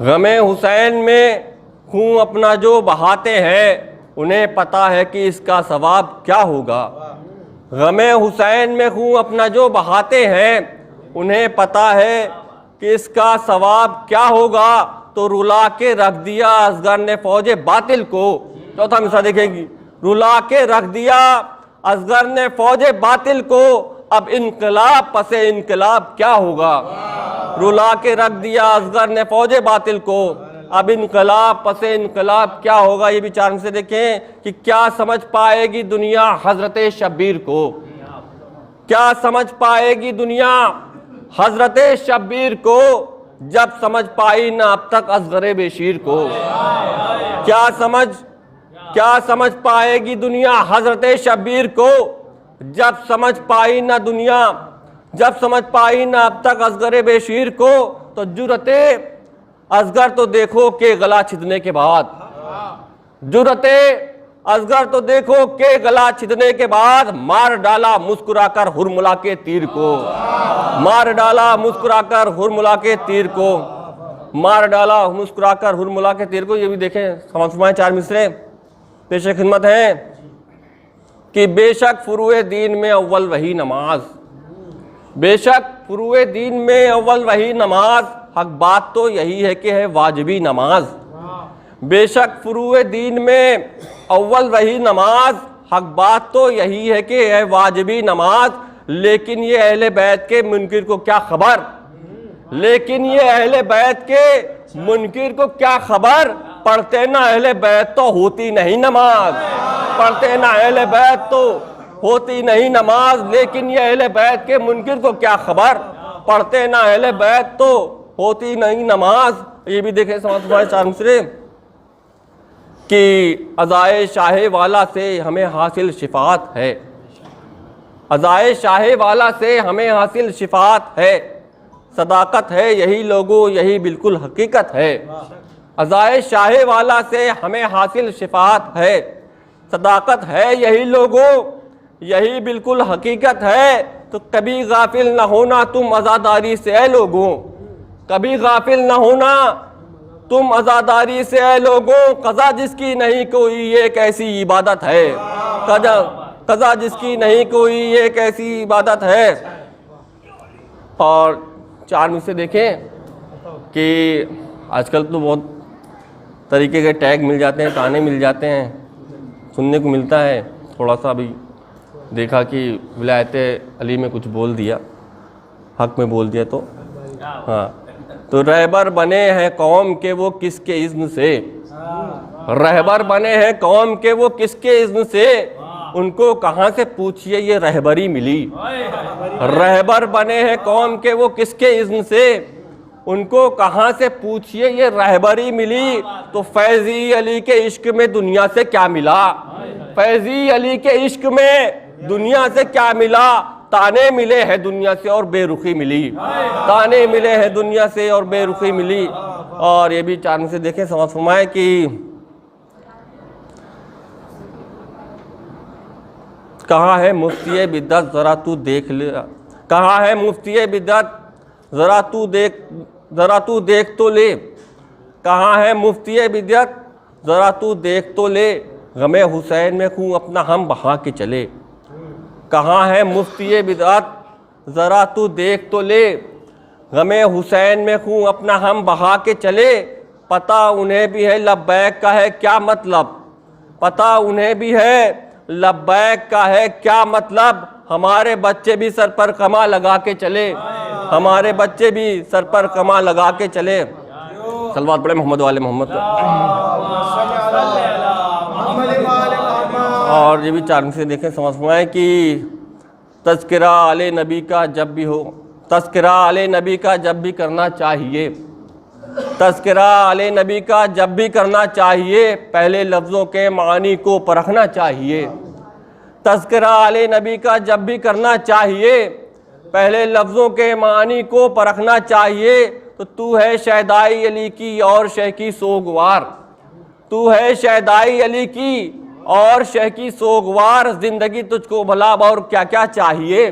गमे हुसैन में खून अपना जो बहाते हैं, उन्हें पता है कि इसका सवाब क्या होगा। गमे हुसैन में खून अपना जो बहाते हैं, उन्हें पता है कि इसका सवाब क्या होगा। तो रुला के रख दिया असगर ने फौजे बातिल को। चौथा मिसरा देखेगी, रुला के रख दिया असगर ने फौजे बातिल को, अब इनकलाब पसे इनकलाब क्या होगा। रुला के रख दिया असगर ने फौजे बातिल को, अब इनकलाब पसे इनकलाब क्या होगा। ये भी 4 से देखें कि क्या समझ पाएगी दुनिया हजरत शब्बीर को, क्या समझ पाएगी दुनिया हजरत शब्बीर को, जब समझ पाई ना अब तक असगरे बेशीर को। क्या समझ पाएगी दुनिया हजरत शब्बीर को, जब समझ पाई ना दुनिया, जब समझ पाई ना अब तक असगरे बेशीर को। तो जुरते असगर तो देखो के गला छिदने के बाद, जुरते असगर तो देखो के गला छिदने के बाद, मार डाला मुस्कुराकर हुरमुला के तीर को, मार डाला मुस्कुराकर हुरमुला के तीर को, मार डाला मुस्कुराकर हुरमुला के तीर को। ये भी देखें समाअत 4 मिसरे पेश खिदमत है कि बेशक फुरुए दीन में अव्वल वही नमाज, बेशक फुरुए दीन में अव्वल वही नमाज, हक बात तो यही है कि है वाजिबी नमाज। बेशक फुरुए दीन में अव्वल वही नमाज, हक बात तो यही है कि है वाजिबी नमाज। लेकिन ये अहले बैत के मुनकिर को क्या खबर, लेकिन ये अहले बैत के मुनकिर को क्या खबर, पढ़ते ना अहले बैत तो होती नहीं नमाज, पढ़ते ना अहले बैत तो होती नहीं नमाज। लेकिन ये अहले बैत के मुनकिर को क्या खबर, पढ़ते ना अहले बैत तो होती नहीं नमाज। ये भी देखें समाज चार मुसरे कि अज़ाए शाहे वाला से हमें हासिल शिफात है, अज़ाए शाहे वाला से हमें हासिल शिफात है, सदाकत है यही लोगों यही बिल्कुल हकीकत है। अज़ाए शाहे वाला से हमें हासिल शिफात है, सदाकत है यही लोगों यही बिल्कुल हकीकत है। तो कभी गाफिल न होना तुम आज़ादारी से ऐ लोगों, कभी गाफिल न होना तुम आज़ादारी से ऐ लोगों, कज़ा जिसकी नहीं कोई ये कैसी इबादत है, कज़ा जिसकी नहीं कोई ये कैसी इबादत है। और चार में से देखें कि आजकल तो बहुत तरीके के टैग मिल जाते हैं, ताने मिल जाते हैं, सुनने को मिलता है। थोड़ा सा अभी देखा कि विलायत अली में कुछ बोल दिया, हक में बोल दिया, तो हाँ, तो रहबर बने हैं कौम के वो किसके इज़्न से, रहबर बने हैं कौम के वो किसके इज़्न से, उनको कहाँ से पूछिए ये रहबरी मिली। रहबर बने हैं कौम के वो किसके इज़्न से, उनको कहाँ से पूछिए ये रहबरी मिली। तो फैज़ी अली के इश्क में दुनिया से क्या मिला, फैज़ी अली के इश्क में दुनिया से क्या मिला, ताने मिले हैं दुनिया से और बेरुखी मिली, ताने मिले हैं दुनिया से और बेरुखी मिली। और ये भी चार में से देखें समझ फरमाए कि कहाँ है मुफ्ती बिद्दत ज़रा तू देख ले, कहाँ है मुफ्ती बिद्दत ज़रा तू देख तो ले, कहाँ है मुफ्ती बिद्दत ज़रा तू देख तो ले, गमे हुसैन में खून अपना हम बहा के चले। कहाँ है मुफ्ती बिद्दत ज़रा तू देख तो ले, गमे हुसैन में खून अपना हम बहा के चले। पता उन्हें भी है लब्बैक का है क्या मतलब, पता उन्हें भी है लब्बैक का है क्या मतलब, हमारे बच्चे भी सर पर कमा लगा के चले, हमारे बच्चे भी सर पर कमा लगा के चले। सलवात पढ़े मोहम्मद वाले मोहम्मद। और ये भी चार से देखें समझ में कि तज़किरा आले नबी का जब भी हो, तज़किरा आले नबी का जब भी करना चाहिए, तज़किरा आले नबी का जब भी करना चाहिए, पहले लफ्ज़ों के मानी को परखना चाहिए। तज़किरा आले नबी का जब भी करना चाहिए, पहले लफ्ज़ों के मानी को परखना चाहिए। तो तू है शहदाई अली की और शह की सोगवार, तू है शहदाई अली की और शह की सोगवार, ज़िंदगी तुझको भला और क्या क्या चाहिए,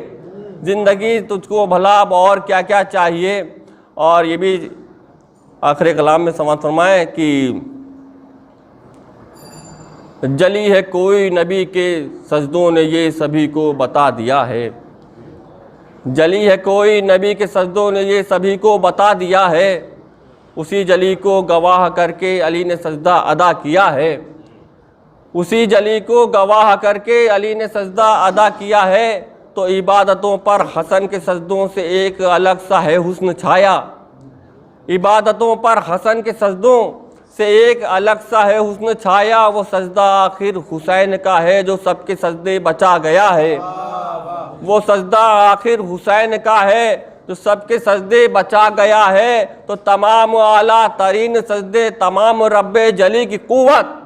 ज़िंदगी तुझको भला और क्या क्या चाहिए। और ये भी आखिरी कलाम में समाअत फरमाएं कि जली है कोई नबी के सजदों ने ये सभी को बता दिया है, जली है कोई नबी के सजदों ने ये सभी को बता दिया है, उसी जली को गवाह करके अली ने सजदा अदा किया है, उसी जली को गवाह करके अली ने सजदा अदा किया है। तो इबादतों पर हसन के सजदों से एक अलग सा है हुस्न छाया, इबादतों पर हसन के सजदों से एक अलग सा है हुस्न छाया, वो सजदा आखिर हुसैन का है जो सबके सजदे बचा गया है, वो सजदा आखिर हुसैन का है जो सबके सजदे बचा गया है। तो तमाम आला तरीन सजदे तमाम रब्बे जली की कुव्वत,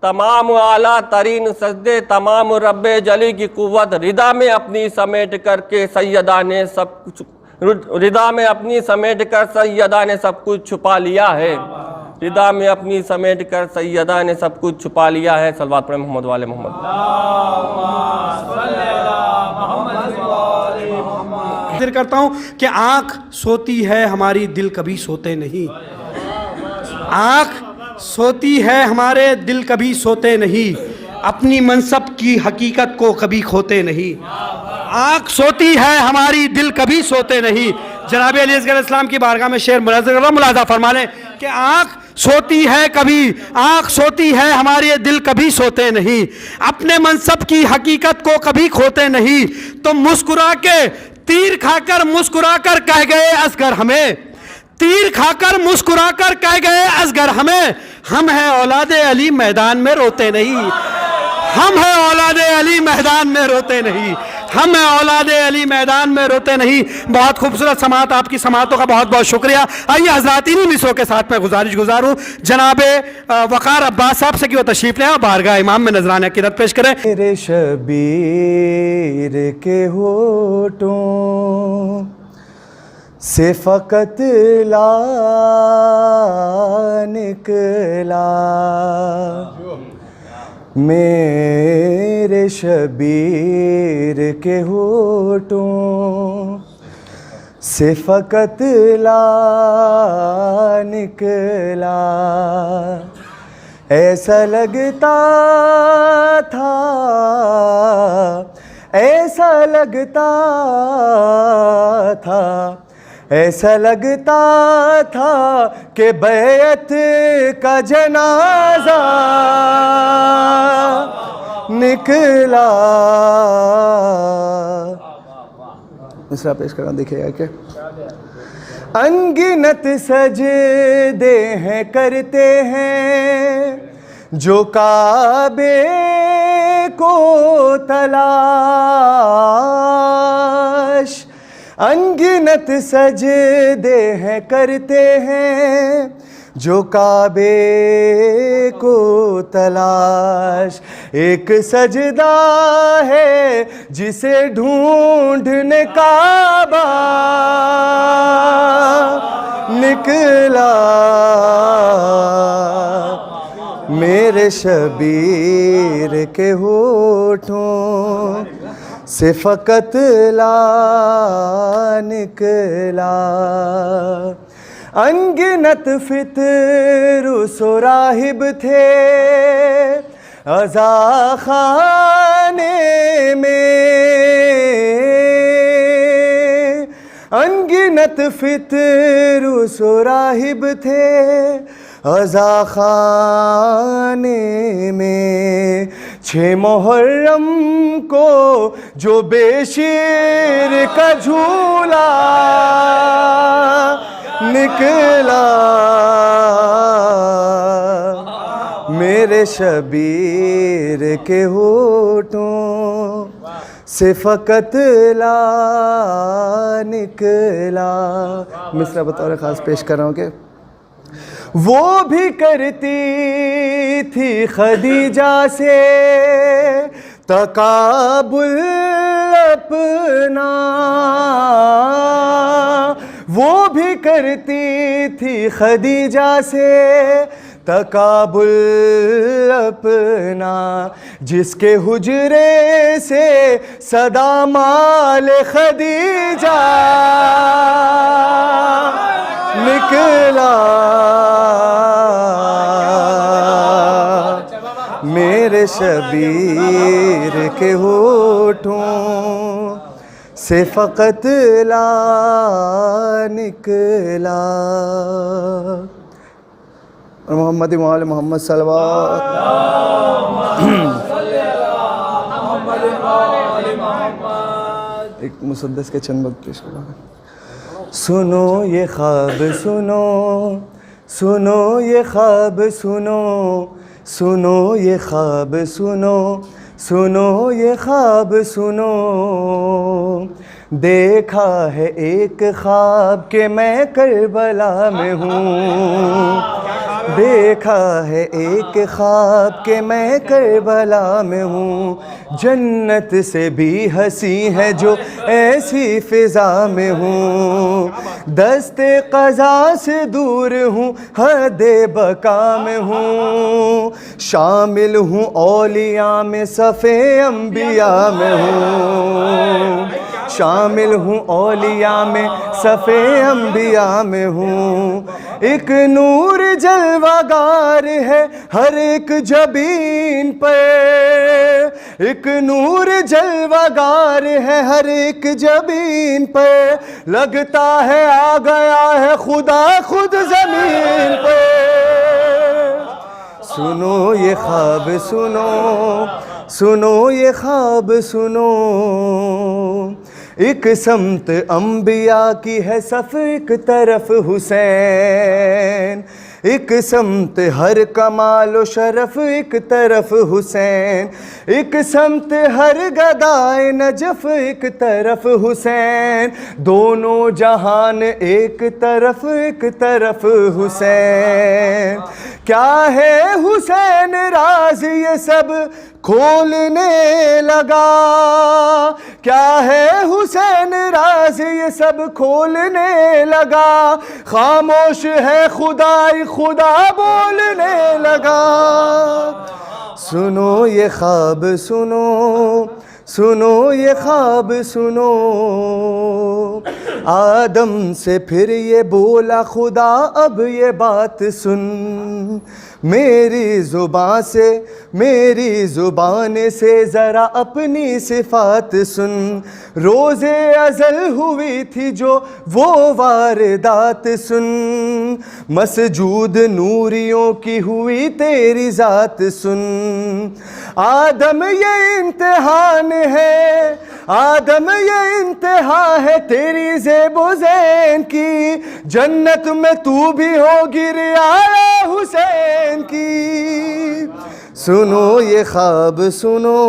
तमाम आला तरीन सजदे तमाम रब्बे जली की कुव्वत, रिदा में अपनी समेट करके सैयदा ने सब कुछ, रिदा में अपनी समेट कर सैयदा ने सब कुछ छुपा लिया है, रिदा में अपनी समेट कर सैयदा ने सब कुछ छुपा लिया है। सलवात पढ़े मोहम्मद वाले मोहम्मद। जिक्र करता हूँ कि आँख सोती है हमारी दिल कभी सोते नहीं, आँख सोती है हमारे दिल कभी सोते नहीं, अपनी मनसब की हकीकत को कभी खोते नहीं। आँख सोती है हमारी दिल कभी सोते नहीं। जनाब अली असगर इस्लाम की बारगाह में शेर मुलाजा फरमा लें कि आँख सोती है कभी, आँख सोती है हमारे दिल कभी सोते नहीं, अपने मनसब की हकीकत को कभी खोते नहीं। तो मुस्कुरा के तीर खाकर मुस्कुराकर कह गए असगर हमें, तीर खाकर मुस्कुराकर कह गए असगर हमें, हम हैं औलादे अली मैदान में रोते नहीं, हम हैं औलादे अली मैदान में रोते नहीं, हम हैं औलादे अली मैदान में रोते नहीं। बहुत खूबसूरत समात, आपकी समातों का बहुत बहुत शुक्रिया। आइए हजरात इन्हीं मिसरों के साथ मैं गुजारिश गुजारूं जनाबे वकार अब्बास साहब से कि वो तशरीफ लें और बारगाह इमाम में नजराना अकीदत पेश करें। मेरे शबीर के होठों से फ़कत ला निकला, मेरे शबीर के होठों से फ़कत ला निकला, ऐसा लगता था, ऐसा लगता था, ऐसा लगता था कि बैत का जनाजा निकला। मिसरा पेश करना देखिएगा कि अनगिनत सजदे हैं करते हैं जो काबे को तलाश, अनगिनत सजदे हैं करते हैं जो काबे को तलाश, एक सजदा है जिसे ढूंढने काबा निकला, मेरे शबीर के होठों से फ़कत ला निकला, अनगिनत फितरुस व राहिब थे अज़ा खाने में, अनगिनत फितरुस व राहिब थे अज़ा खाने में, 6 मुहर्रम को जो बेशीर का झूला निकला, मेरे शबीर के होठों से फ़कत ला निकला। मिसरा बतौर ख़ास पेश कर रहा हूँ कि वो भी करती थी खदीजा से तकाबुल अपना, वो भी करती थी खदीजा से तकाबुल अपना, जिसके हुजरे से सदा माल खदीजा निकला, मेरे शबीर के होठों से फ़कत ला निकला। और मोहम्मद मौल मोहम्मद सल्लल्लाहु एक मुसद्दस के चंद वक्त पेश करो। सुनो ये ख्वाब सुनो, सुनो ये ख्वाब सुनो, सुनो ये ख्वाब सुनो, सुनो ये ख्वाब सुनो, देखा है एक ख्वाब कि मैं करबला में हूँ, देखा है एक ख्वाब कि मैं करबला में हूँ, जन्नत से भी हंसी है जो ऐसी फ़िज़ा में हूँ, दस्ते क़ज़ा से दूर हूँ हदे बका में हूँ, शामिल हूँ औलिया में सफ़े अम्बिया में हूँ, शामिल हूँ औलिया में सफ़े अम्बिया में हूँ, एक नूर जलवागार है हर एक जबीन पर, एक नूर जलवागार है हर एक जबीन पर, लगता है आ गया है खुदा खुद ज़मीन पर। सुनो ये ख्वाब सुनो, सुनो ये ख्वाब सुनो, एक समत अंबिया की है सफ, एक तरफ हुसैन। एक समत हर कमाल शरफ, एक तरफ हुसैन। एक समत हर गदाए नजफ, एक तरफ हुसैन। दोनों जहान एक तरफ हुसैन। क्या है हुसैन राज ये सब खोलने लगा, क्या है हुसैन राज ये सब खोलने लगा। खामोश है खुदाई खुदा बोलने लगा। सुनो ये ख्वाब सुनो, सुनो ये ख्वाब सुनो। आदम से फिर ये बोला खुदा, अब ये बात सुन। मेरी ज़ुबान से, मेरी ज़ुबान से ज़रा अपनी सिफ़ात सुन। रोज़े अज़ल हुई थी जो वो वारदात सुन। मसजूद नूरियों की हुई तेरी ज़ात सुन। आदम ये इम्तिहान है, आदम ये इम्तिहान है तेरी ज़ेबो ज़ैन की। जन्नत में तू भी होगी रियाया हुसैन की। सुनो ये ख्वाब सुनो,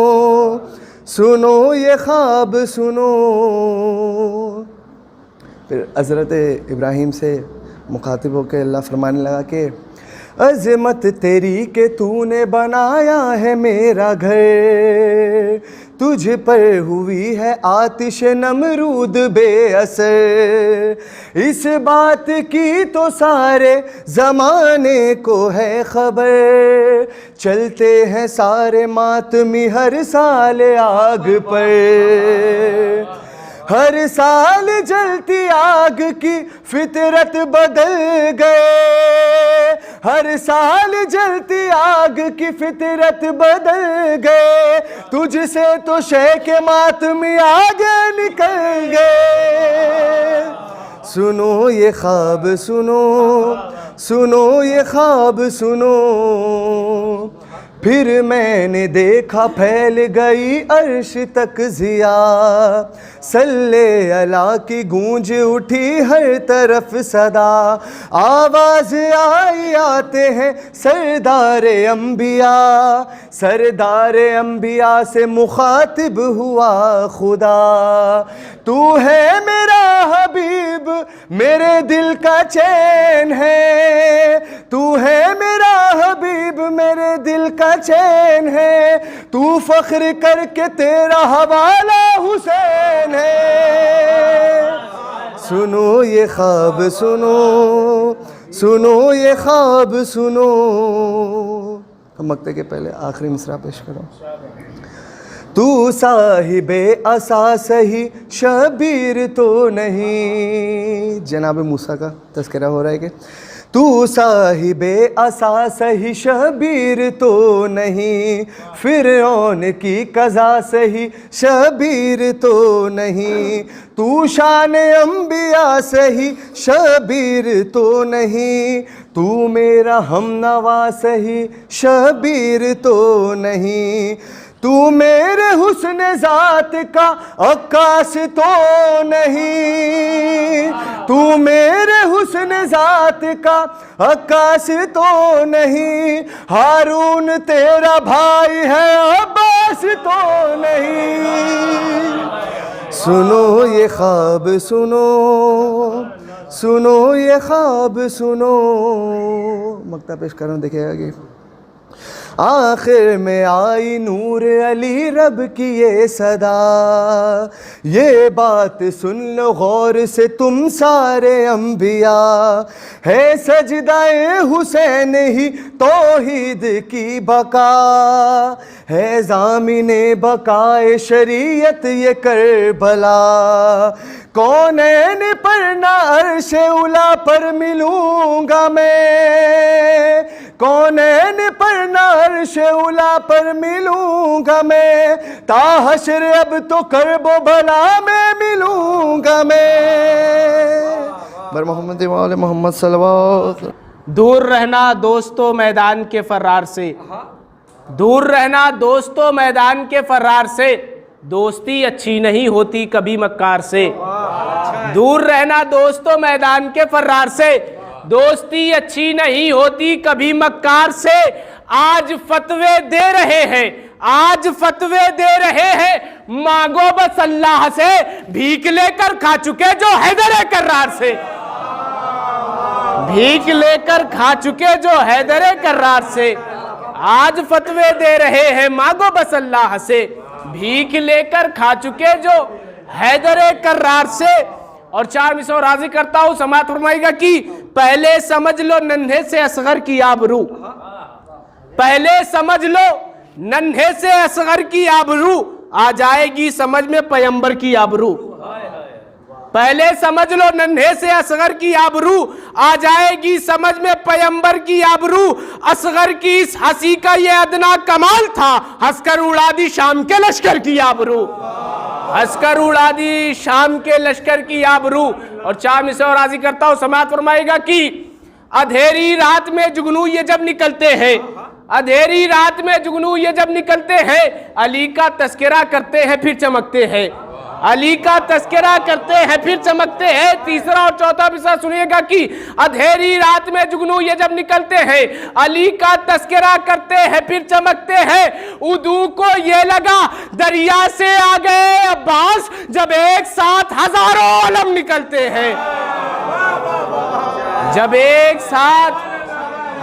सुनो ये ख्वाब सुनो। फिर हज़रत इब्राहीम से मुखातिब होकर अल्लाह फरमाने लगा कि अज़मत तेरी के तूने बनाया है मेरा घर। तुझ पर हुई है आतिश नमरूद बेअसर। इस बात की तो सारे ज़माने को है खबर। चलते हैं सारे मातमी हर साल आग पर। हर साल जलती आग की फितरत बदल गए। हर साल जलती आग की फितरत बदल गए। तुझसे तो शे के मातमी आगे निकल गए। सुनो ये ख्वाब सुनो, सुनो ये ख्वाब सुनो। फिर मैंने देखा फैल गई अर्श तक ज़िया। सल्ले अला की गूंज उठी हर तरफ सदा। आवाज़ आई आते हैं सरदार अंबिया। सरदार अंबिया से मुखातिब हुआ खुदा। तू है मेरा हबीब, मेरे दिल का चैन है। तू है मेरा हबीब, मेरे दिल का चैन है। तू फख्र करके तेरा हवाला हुसैन है। सुनो ये ख्वाब सुनो, सुनो ये ख्वाब सुनो। हम मक्ते के पहले आखिरी मिसरा पेश करो। तू साहिबे असा सही शबीर तो नहीं। जनाब मूसा का तज़किरा हो रहा है कि तू साहिबे असा सही शबीर तो नहीं। फिरौन की कज़ा सही शबीर तो नहीं। तू शान अंबिया सही शबीर तो नहीं। तू मेरा हमनवा सही शबीर तो नहीं। तू मेरे हुस्न ज़ात का अक्कास तो नहीं। तू मेरे हुस्न ज़ात का अक्कास तो नहीं। हारून तेरा भाई है अब्बास तो नहीं। सुनो ये ख्वाब सुनो, सुनो ये ख्वाब सुनो। मक्ता पेश कर रहा हूँ, देखिएगा कि आखिर में आई नूर अली रब की ये सदा। ये बात सुन लो गौर से तुम सारे अंबिया। है सजदाए हुसैन ही तौहीद की बका। है ज़ामिने बकाए शरीयत ये करबला। कौनैन पर ना अर्शे उला पर मिलूंगा मैं। कौनैन पर ना अर्शे उला पर मिलूंगा मैं। ताहशर अब तो करबो भला में मिलूंगा मैं। बर मोहम्मद वाले मोहम्मद सल्लल्लाहु। दूर रहना दोस्तों मैदान के फर्रार से। दूर रहना दोस्तों मैदान के फर्रार से। दोस्ती अच्छी नहीं होती कभी मक्कार से, दूर रहना दोस्तों मैदान के फर्रार से। दोस्ती अच्छी नहीं होती कभी मक्कार से, आज फतवे दे रहे हैं, आज फतवे दे रहे हैं, मांगो बस अल्लाह से, भीख लेकर खा चुके जो हैदर कर्रार से, भीख लेकर खा चुके जो हैदर कर्रार से, आज फतवे दे रहे हैं, मांगो बस अल्लाह से, भीख लेकर खा चुके जो हैदर कर्रार से। और 4 मिसरा राजी करता हूं, समाअत फरमाएगा कि पहले समझ लो नन्हे से असगर की आबरू, पहले समझ लो नन्हे से असगर की आबरू, आ जाएगी समझ में पैगंबर की आबरू। पहले समझ लो नन्हे से असगर की आबरू, आ जाएगी समझ में पैगंबर की आबरू। असगर की इस हंसी का ये अदना कमाल था, हंसकर उड़ा दी शाम के लश्कर की आबरू, हंसकर उड़ा दी शाम के लश्कर की आबरू। और 4 मिसरा राजी करता हूं, समाअत फरमाएगा कि अंधेरी रात में जुगनू ये जब निकलते हैं, अंधेरी रात में जुगनू ये जब निकलते हैं, अली का तस्करा करते हैं फिर चमकते हैं, अली का तस्करा करते हैं फिर चमकते हैं। 3रा और 4था मिसरा सुनिएगा कि अंधेरी रात में जुगनू ये जब निकलते हैं, अली का तस्करा करते हैं फिर चमकते हैं। उदू को ये लगा दरिया से आ गए अब्बास, जब एक साथ हजारों आलम निकलते हैं, जब एक साथ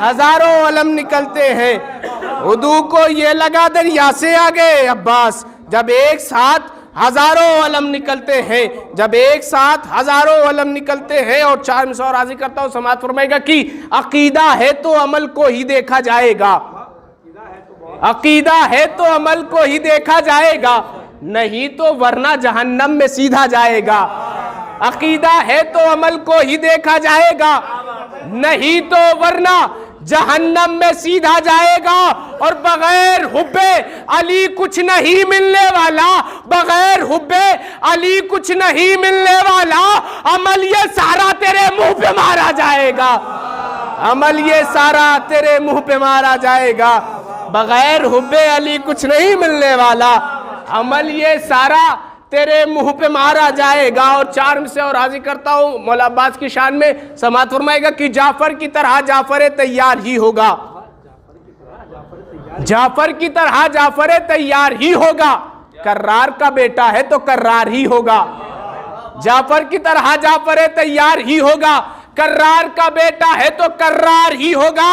हजारों आलम निकलते हैं। उदू को ये लगा दरिया से आ गए अब्बास, जब एक साथ हजारों अलम निकलते हैं, जब एक साथ हजारों अलम निकलते हैं। और 4 मिसरा राजी करता हूं, समाअत फरमाएगा कि अकीदा है तो अमल को ही देखा जाएगा, अकीदा है तो अमल को ही देखा जाएगा, नहीं तो वरना जहन्नम में सीधा जाएगा। अकीदा है तो अमल को ही देखा जाएगा, नहीं तो वरना जहन्नम में सीधा जाएगा। और बगैर हुब्बे अली कुछ नहीं मिलने वाला, बगैर हुब्बे अली कुछ नहीं मिलने वाला। अमल ये सारा तेरे मुंह पे मारा जाएगा, अमल ये सारा तेरे मुंह पे मारा जाएगा। बगैर हुब्बे अली कुछ नहीं मिलने वाला, अमल ये सारा तेरे मुंह पे मारा जाएगा। और 4 मिसरा और राजी करता हूं, मौला अब्बास की शान में समाअत फरमाएगा कि जाफर की तरह जाफर तैयार ही होगा, जाफर की तरह जाफर तैयार ही होगा। कर्रार का बेटा है तो कर्रार ही होगा, जाफर की तरह जाफर तैयार ही होगा। कर्रार का बेटा है तो कर्रार ही होगा।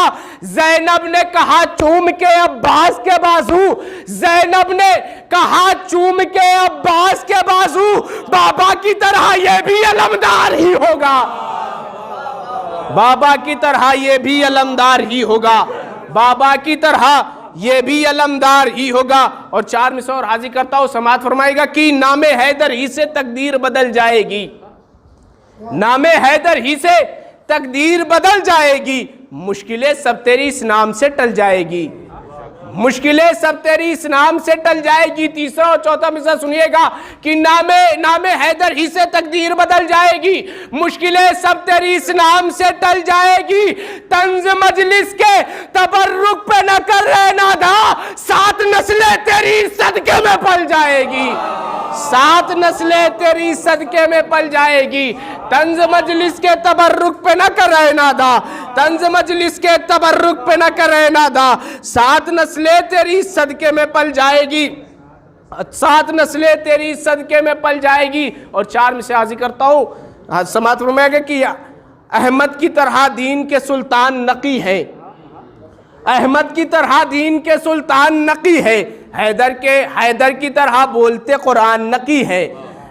ज़ैनब ने कहा चूम के अब्बास के बाजू, ज़ैनब ने कहा चूम के अब्बास के बाजू, बाबा की तरह ये भी अलमदार ही होगा, बाबा की तरह ये भी अलमदार ही होगा, बाबा की तरह ये भी अलमदार ही होगा। और 4 मिसरा और हाजिर करता हूं, समाअत फरमाएगा कि नामे हैदर ही से तकदीर बदल जाएगी, नामे हैदर ही से तकदीर बदल जाएगी। मुश्किलें सब तेरी इस नाम से टल जाएगी, मुश्किलें सब तेरी इस नाम से टल जाएगी। 3रा और 4था मिसरा सुनिएगा कि नामे हैदर ही से तकदीर बदल जाएगी, मुश्किलें सब तेरी इस नाम से टल जाएगी। तंज मजलिस के तबर्रुक पे न कर रहना दा, 7 नस्लें तेरी सदके में पल जाएगी, 7 नस्लें तेरी सदके में पल जाएगी। तंज मजलिस के तबर्रुक पे न कर रहना दा, तंज मजलिस के तबर्रुक पे न कर रहना दा, 7 नस्लें तेरी सदके में पल जाएगी, 7 नस्लें तेरी सदके में पल जाएगी। और 4 में से हाजिर करता हूँ, समाअत फरमाएगा कि अहमद की तरह दीन के सुल्तान नकी है, अहमद की तरह दीन के सुल्तान नकी है। हैदर की तरह बोलते कुरान नकी है,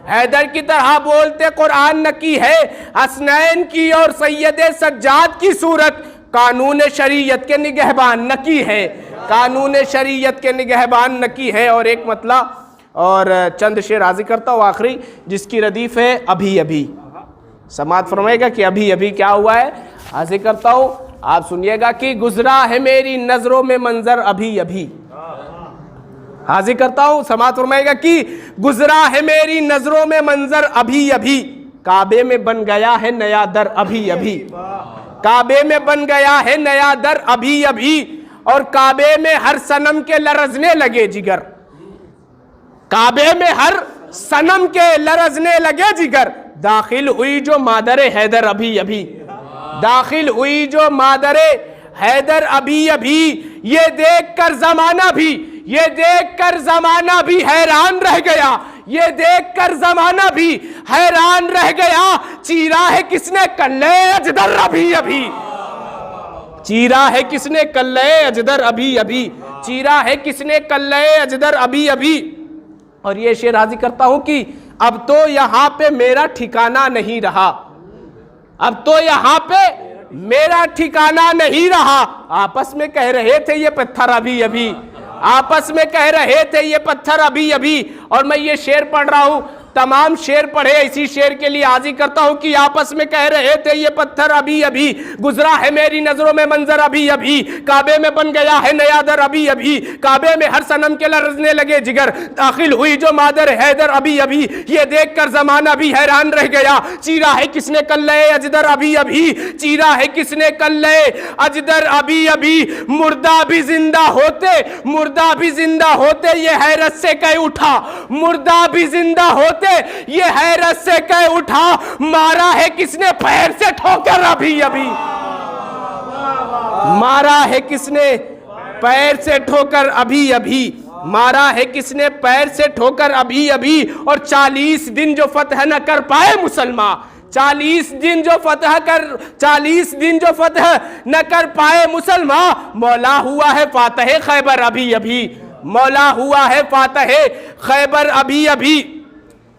हैदर की तरह बोलते कुरान नकी है। हसनैन की और सैयद सज्जाद की सूरत कानून शरीयत के निगहबान नकी है, कानून शरीयत के निगहबान नकी है। और एक मतला और चंद शेर हाजिर करता हूँ आखिरी, जिसकी रदीफ है अभी अभी। समाअत फरमाएगा कि अभी अभी क्या हुआ है, हाजिर करता हूँ, आप सुनिएगा कि गुजरा है मेरी नजरों में मंजर अभी अभी। हाजिर करता हूँ, समाअत फरमाएगा कि गुजरा है मेरी नजरों में मंजर अभी अभी, काबे में बन गया है नया दर अभी अभी, काबे में बन गया है नया दर अभी अभी। और काबे में हर सनम के लरजने लगे जिगर, काबे में हर सनम के लरजने लगे जिगर, दाखिल हुई जो मादरे हैदर अभी अभी, दाखिल हुई जो मादरे हैदर अभी अभी। ये देखकर जमाना भी, ये देखकर जमाना भी हैरान रह गया, ये देखकर जमाना भी हैरान रह गया। चीरा है किसने कल्ले अजदर अभी अभी, चीरा है किसने कल्ले अजदर अभी अभी, चीरा है किसने कल्ले अजदर अभी अभी। और ये शेर राजी करता हूं कि अब तो यहां पे मेरा ठिकाना नहीं रहा, अब तो यहां पे मेरा ठिकाना नहीं रहा। आपस में कह रहे थे ये पत्थर अभी अभी, आपस में कह रहे थे ये पत्थर अभी अभी। और मैं ये शेर पढ़ रहा हूं, तमाम शेर पढ़े, इसी शेर के लिए आजी करता हूं कि आपस में कह रहे थे ये पत्थर अभी अभी, गुजरा है मेरी नजरों में मंजर अभी अभी, काबे में बन गया है नया दर अभी अभी, काबे में हर सनम के लरजने लगे जिगर, दाखिल हुई जो मादर हैदर अभी अभी। ये देखकर जमाना भी हैरान रह गया, चीरा है किसने कल्ले अजदर अभी अभी, चीरा है किसने कल्ले अजदर अभी अभी। मुर्दा भी जिंदा होते, मुर्दा भी जिंदा होते, ये हैरत से कह उठा, मुर्दा भी जिंदा होते, ये हैरत से कह उठा, मारा है किसने पैर से ठोकर अभी अभी, मारा है किसने पैर से ठोकर अभी अभी, मारा है किसने पैर से ठोकर अभी अभी। और 40 दिन जो फतह न कर पाए मुसलमान, 40 दिन जो फतह कर, 40 दिन जो फतह न कर पाए मुसलमान, मौला हुआ है फातह खैबर अभी अभी, मौला हुआ है फातह खैबर अभी अभी।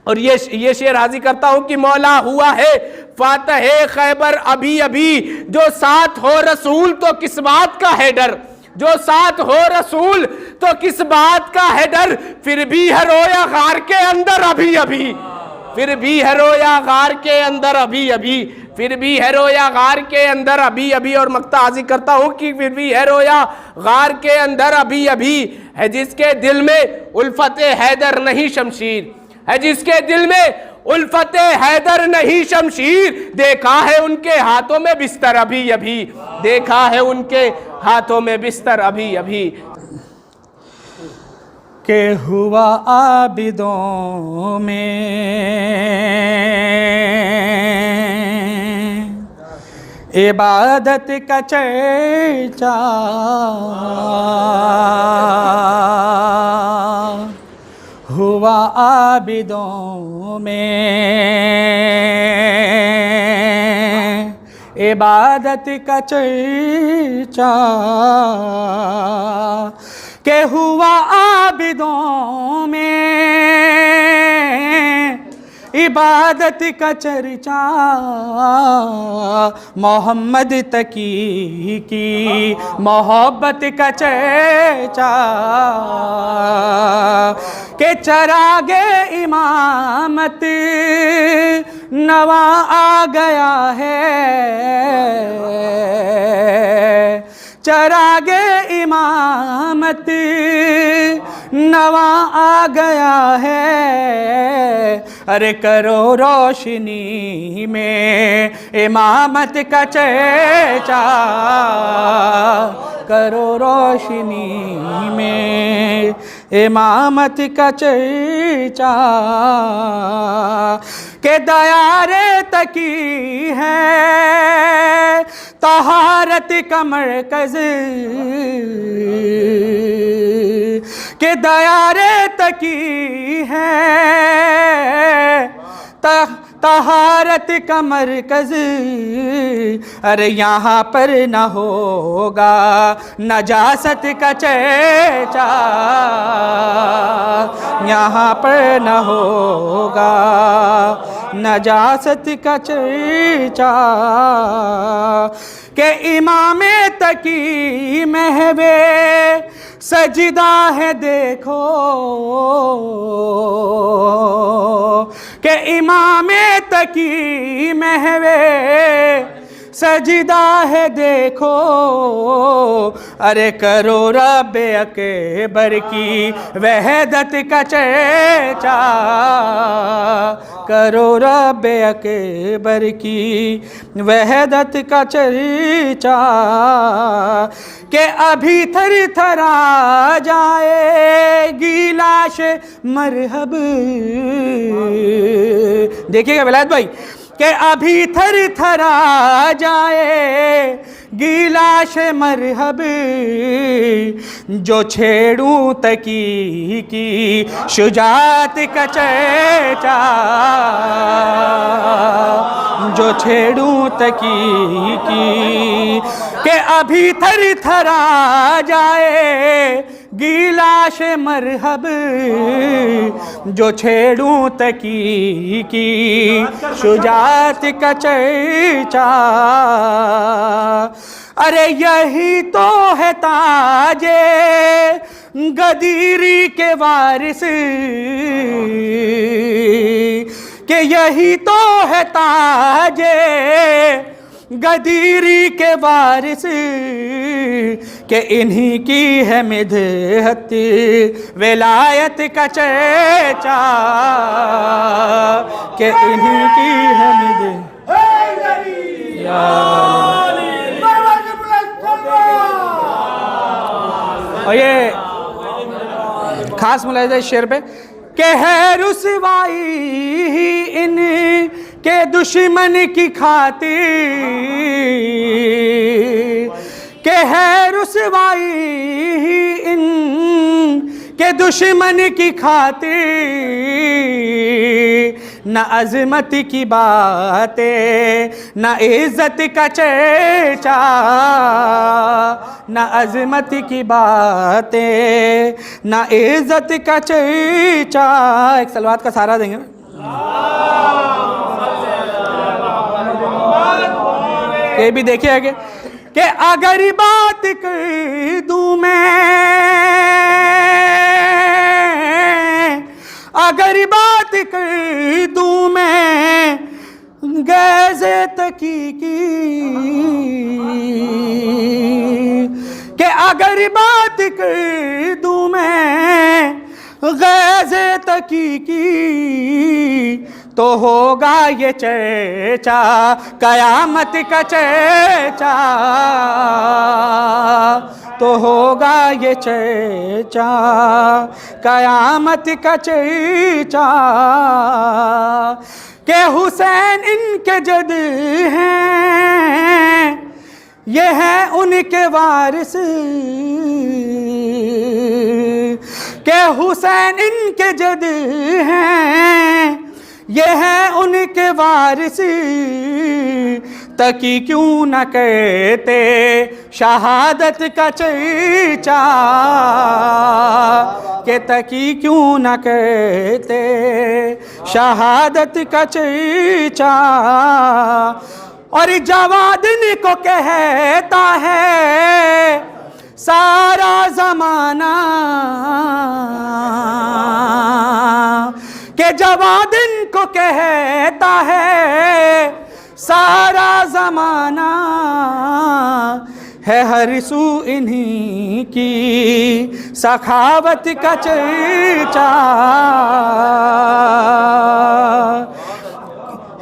और ये शेर राजी करता हूं कि मौला हुआ है फातह खैबर अभी अभी। जो साथ हो रसूल तो किस बात का है डर, जो साथ हो रसूल तो किस बात का है डर, फिर भी है रोया गार के अंदर अभी अभी, फिर भी है रोया गार के अंदर अभी अभी, फिर भी है रोया गार के अंदर अभी अभी। और मक्ता आजी करता हूं कि फिर भी है रोया गार के अंदर अभी अभी। है जिसके दिल में उल्फते हैदर नहीं शमशीर, है जिसके दिल में उल्फते हैदर नहीं शमशीर, देखा है उनके हाथों में बिस्तर अभी अभी, देखा है उनके हाथों में बिस्तर अभी अभी। के हुआ आबिदों में इबादत का चर्चा, हुआ आबिदों में इबादत का चर्चा, के हुआ आबिदों में इबादत का चर्चा, मोहम्मद तकी की मोहब्बत का चर्चा, के चरागे इमामत नवा आ गया है, चरागे इमामत नवा आ गया है। अरे करो रोशनी में इमामत का चर्चा, करो रोशनी में इमामत का चर्चा, के दयारे तकी है तहारत का मरकज़, के दयारे तकी है तहारत का मरकज़। अरे यहाँ पर न होगा नजासत का चर्चा, यहाँ पर न होगा नजासत का चर्चा, के इमामे तकी महवे सजदा है देखो, के इमामे तकी महवे सजदा है देखो। अरे करो रब अकबर की वहदत का चर्चा, करो रब्बे अकबर की वहदत का चर्चा के अभी थर थरा जाएगी लाश मरहब। देखिएगा विलायत भाई के अभी थर थरा जाए गिलाश मरहब जो छेड़ूं तकी की शुजात का चर्चा जो छेड़ूं तकी की के अभी थर थरा जाए गिलाश मरहब जो छेड़ूं तकी की शुजात का चर्चा। अरे यही तो है ताजे गदीरी के वारिस के यही तो है ताजे गदीरी के वारिस के इन्हीं की है मिदहत विलायत का चर्चा के इन्हीं की है मिदहत। और ये खास मुलाहिजा इस शेर पे के है रुसवाई ही इन के दुश्मन की खातिर के है रुसवाई ही इन के दुश्मन की खातिर न अजमत की बातें न इज्जत का चर्चा न अजमत की बातें न इज्जत का चर्चा। एक सलवात का सहारा देंगे ये भी देखिए आगे कि अगर बात कर दूं मैं अगर बात कर दूं मैं गैज़े तकी की कि अगर बात कर दूं मैं गैज़े तकी की तो होगा ये चर्चा कयामत का चर्चा तो होगा ये चर्चा कयामत का चर्चा के हुसैन इनके जद हैं ये हैं उनके वारिस के हुसैन इनके जद हैं ये हैं उनके वारिस तकी क्यों न कहते शहादत का चर्चा के तकी क्यों न कहते शहादत का चर्चा। और जवादिन को कहता है सारा ज़माना के जवादिन को कहता है सारा ज़माना है हर सू इन्हीं की सखावत का चर्चा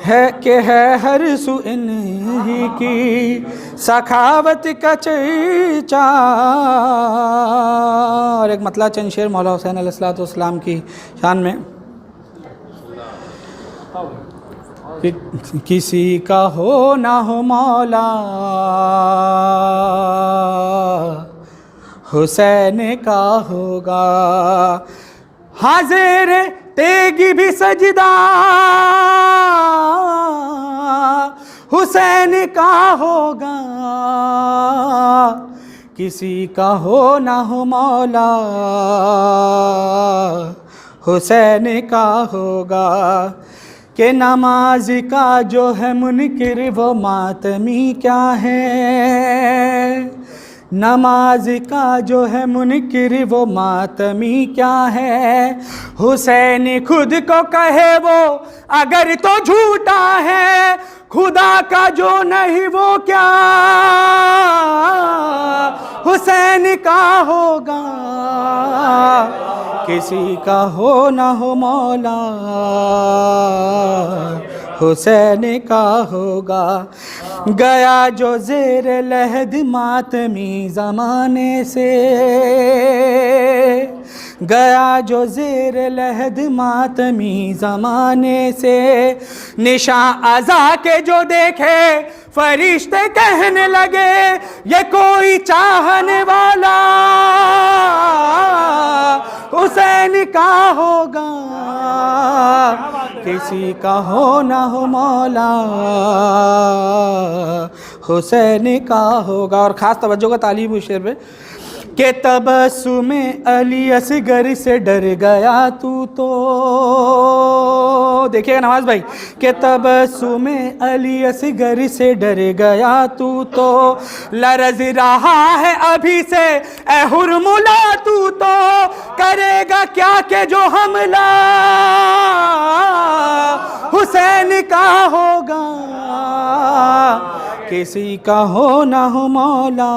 है कि है हर सू इन्हीं की सखावत का चर्चा। और एक मतलब चंद शेर मौला हुसैन अलैहिस्सलाम की शान में कि किसी का हो ना हो मौला हुसैन का होगा हाजिर तेगी भी सजदा हुसैन का होगा किसी का हो ना हो मौला हुसैन का होगा कि नमाज का जो है मुनकिर वो मातमी क्या है नमाज का जो है मुनकिर वो मातमी क्या है हुसैन खुद को कहे वो अगर तो झूठा है खुदा का जो नहीं वो क्या हुसैन का होगा किसी का हो ना हो मौला हुसैन का होगा। गया जो ज़ेर लहद मातमी ज़माने से, गया जो ज़ेर लहद मातमी ज़माने से, निशान अज़ा के जो देखे फरिश्ते कहने लगे ये कोई चाहने वाला हुसैन का होगा, किसी का हो ना हो मौला हुसैन का होगा। और ख़ास तवज्जो का तालीब हुई शेर पे के तबस्सुमे अली असगर से डर गया तू तो, देखिएगा नवाज भाई, के तबस्सुमे अली असगर से डर गया तू तो, लरज़ रहा है अभी से ए हुरमुला तू तो, करेगा क्या के जो हमला हुसैन का होगा, किसी का हो ना हो मौला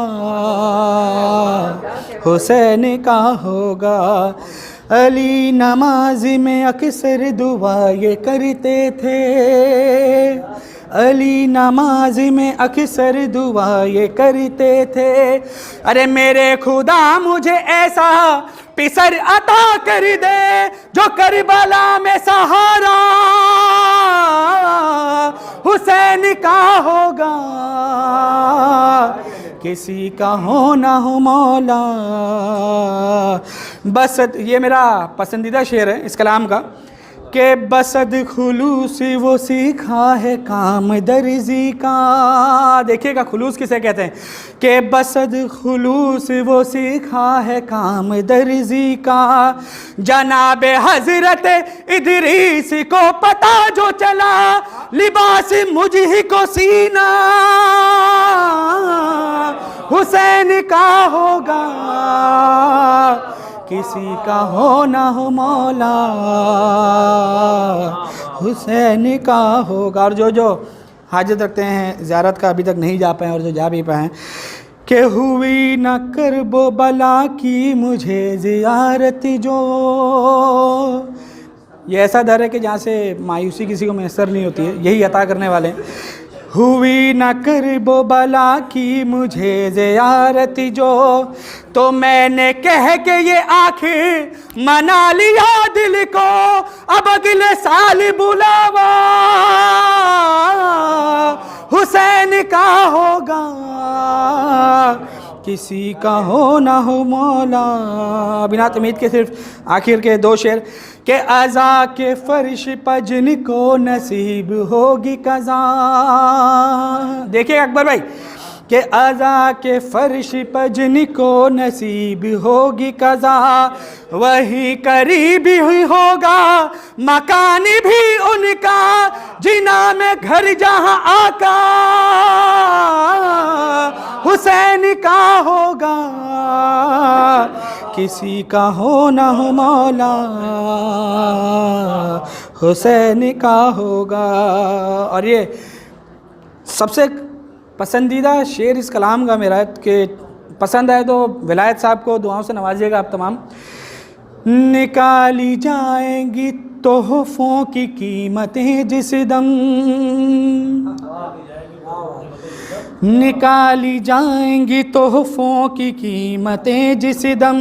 हुसैन का होगा। अली नमाज में अक्सर दुआ ये करते थे, अली नमाज में अक्सर दुआ ये करते थे, अरे मेरे खुदा मुझे ऐसा पिसर अता कर दे जो करबला में सहारा हुसैन का होगा, किसी का हो ना हो मौला। बस ये मेरा पसंदीदा शेर है इस कलाम का कि बसद खुलूस वो सीखा है काम दर्जी का। देखिएगा खुलूस किसे कहते हैं कि बसद खुलूस वो सीखा है काम दर्जी का, जनाबे हजरत इदरीस को पता जो चला लिबास मुझ ही को सीना हुसैन का होगा, किसी का हो ना हो मौला हुसैन का होगा। और जो हाजत रखते हैं ज़ियारत का अभी तक नहीं जा पाए और जो जा भी पाए कि हुई न करबो बला की मुझे ज़ियारत जो, ये ऐसा दर है कि जहाँ से मायूसी किसी को मैसर नहीं होती है, यही अता करने वाले हैं। हुई न करबो बला की मुझे ज़ियारत जो, तो मैंने कह के ये आखिर मना लिया दिल को, अब अगले साल बुलावा हुसैन का होगा, किसी का हो ना हो मौला। बिना तमीद के सिर्फ आखिर के दो शेर के अज़ा के फर्श पर जिनको नसीब होगी कज़ा। देखिए अकबर भाई के अज़ा के फर्श पर जिनको नसीब होगी कज़ा, वही करीब ही होगा मकान भी उनका, जिना में घर जहाँ आका हुसैन का होगा, किसी का हो ना हो मौला हुसैन का होगा। और ये सबसे पसंदीदा शेर इस कलाम का मेरा कि पसंद आए तो विलायत साहब को दुआओं से नवाजिएगा आप तमाम। निकाली जाएंगी तोहफ़ों की कीमतें जिस दम, निकाली जाएंगी तोहफ़ों की कीमतें जिस दम,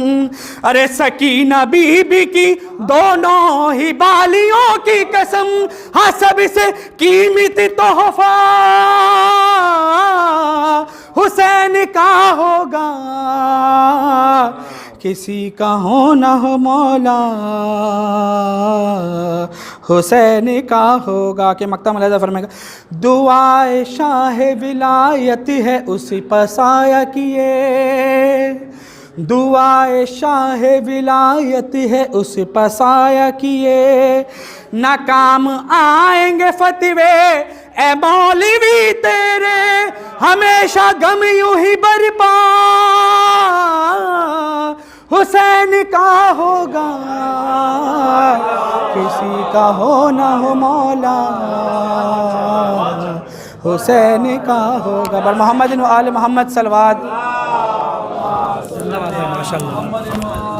अरे सकीना बीबी की दोनों ही बालियों की कसम, हाँ सबसे कीमती तोहफ़ा हुसैन का होगा, किसी का हो ना हो मौला हुसैन का होगा। के मक्ता मलहज़ा फरमाएगा दुआए शाह विलायत है उसी पसाया किए, दुआए शाह विलायत है उस पसाया किए, नाकाम आएंगे फतवे ए मौलवी तेरे, हमेशा गम यूं ही बरपा हुसैन का होगा, किसी का हो ना हो मौला हुसैन का होगा। बर मोहम्मद आल मोहम्मद सलवात। माशाअल्लाह।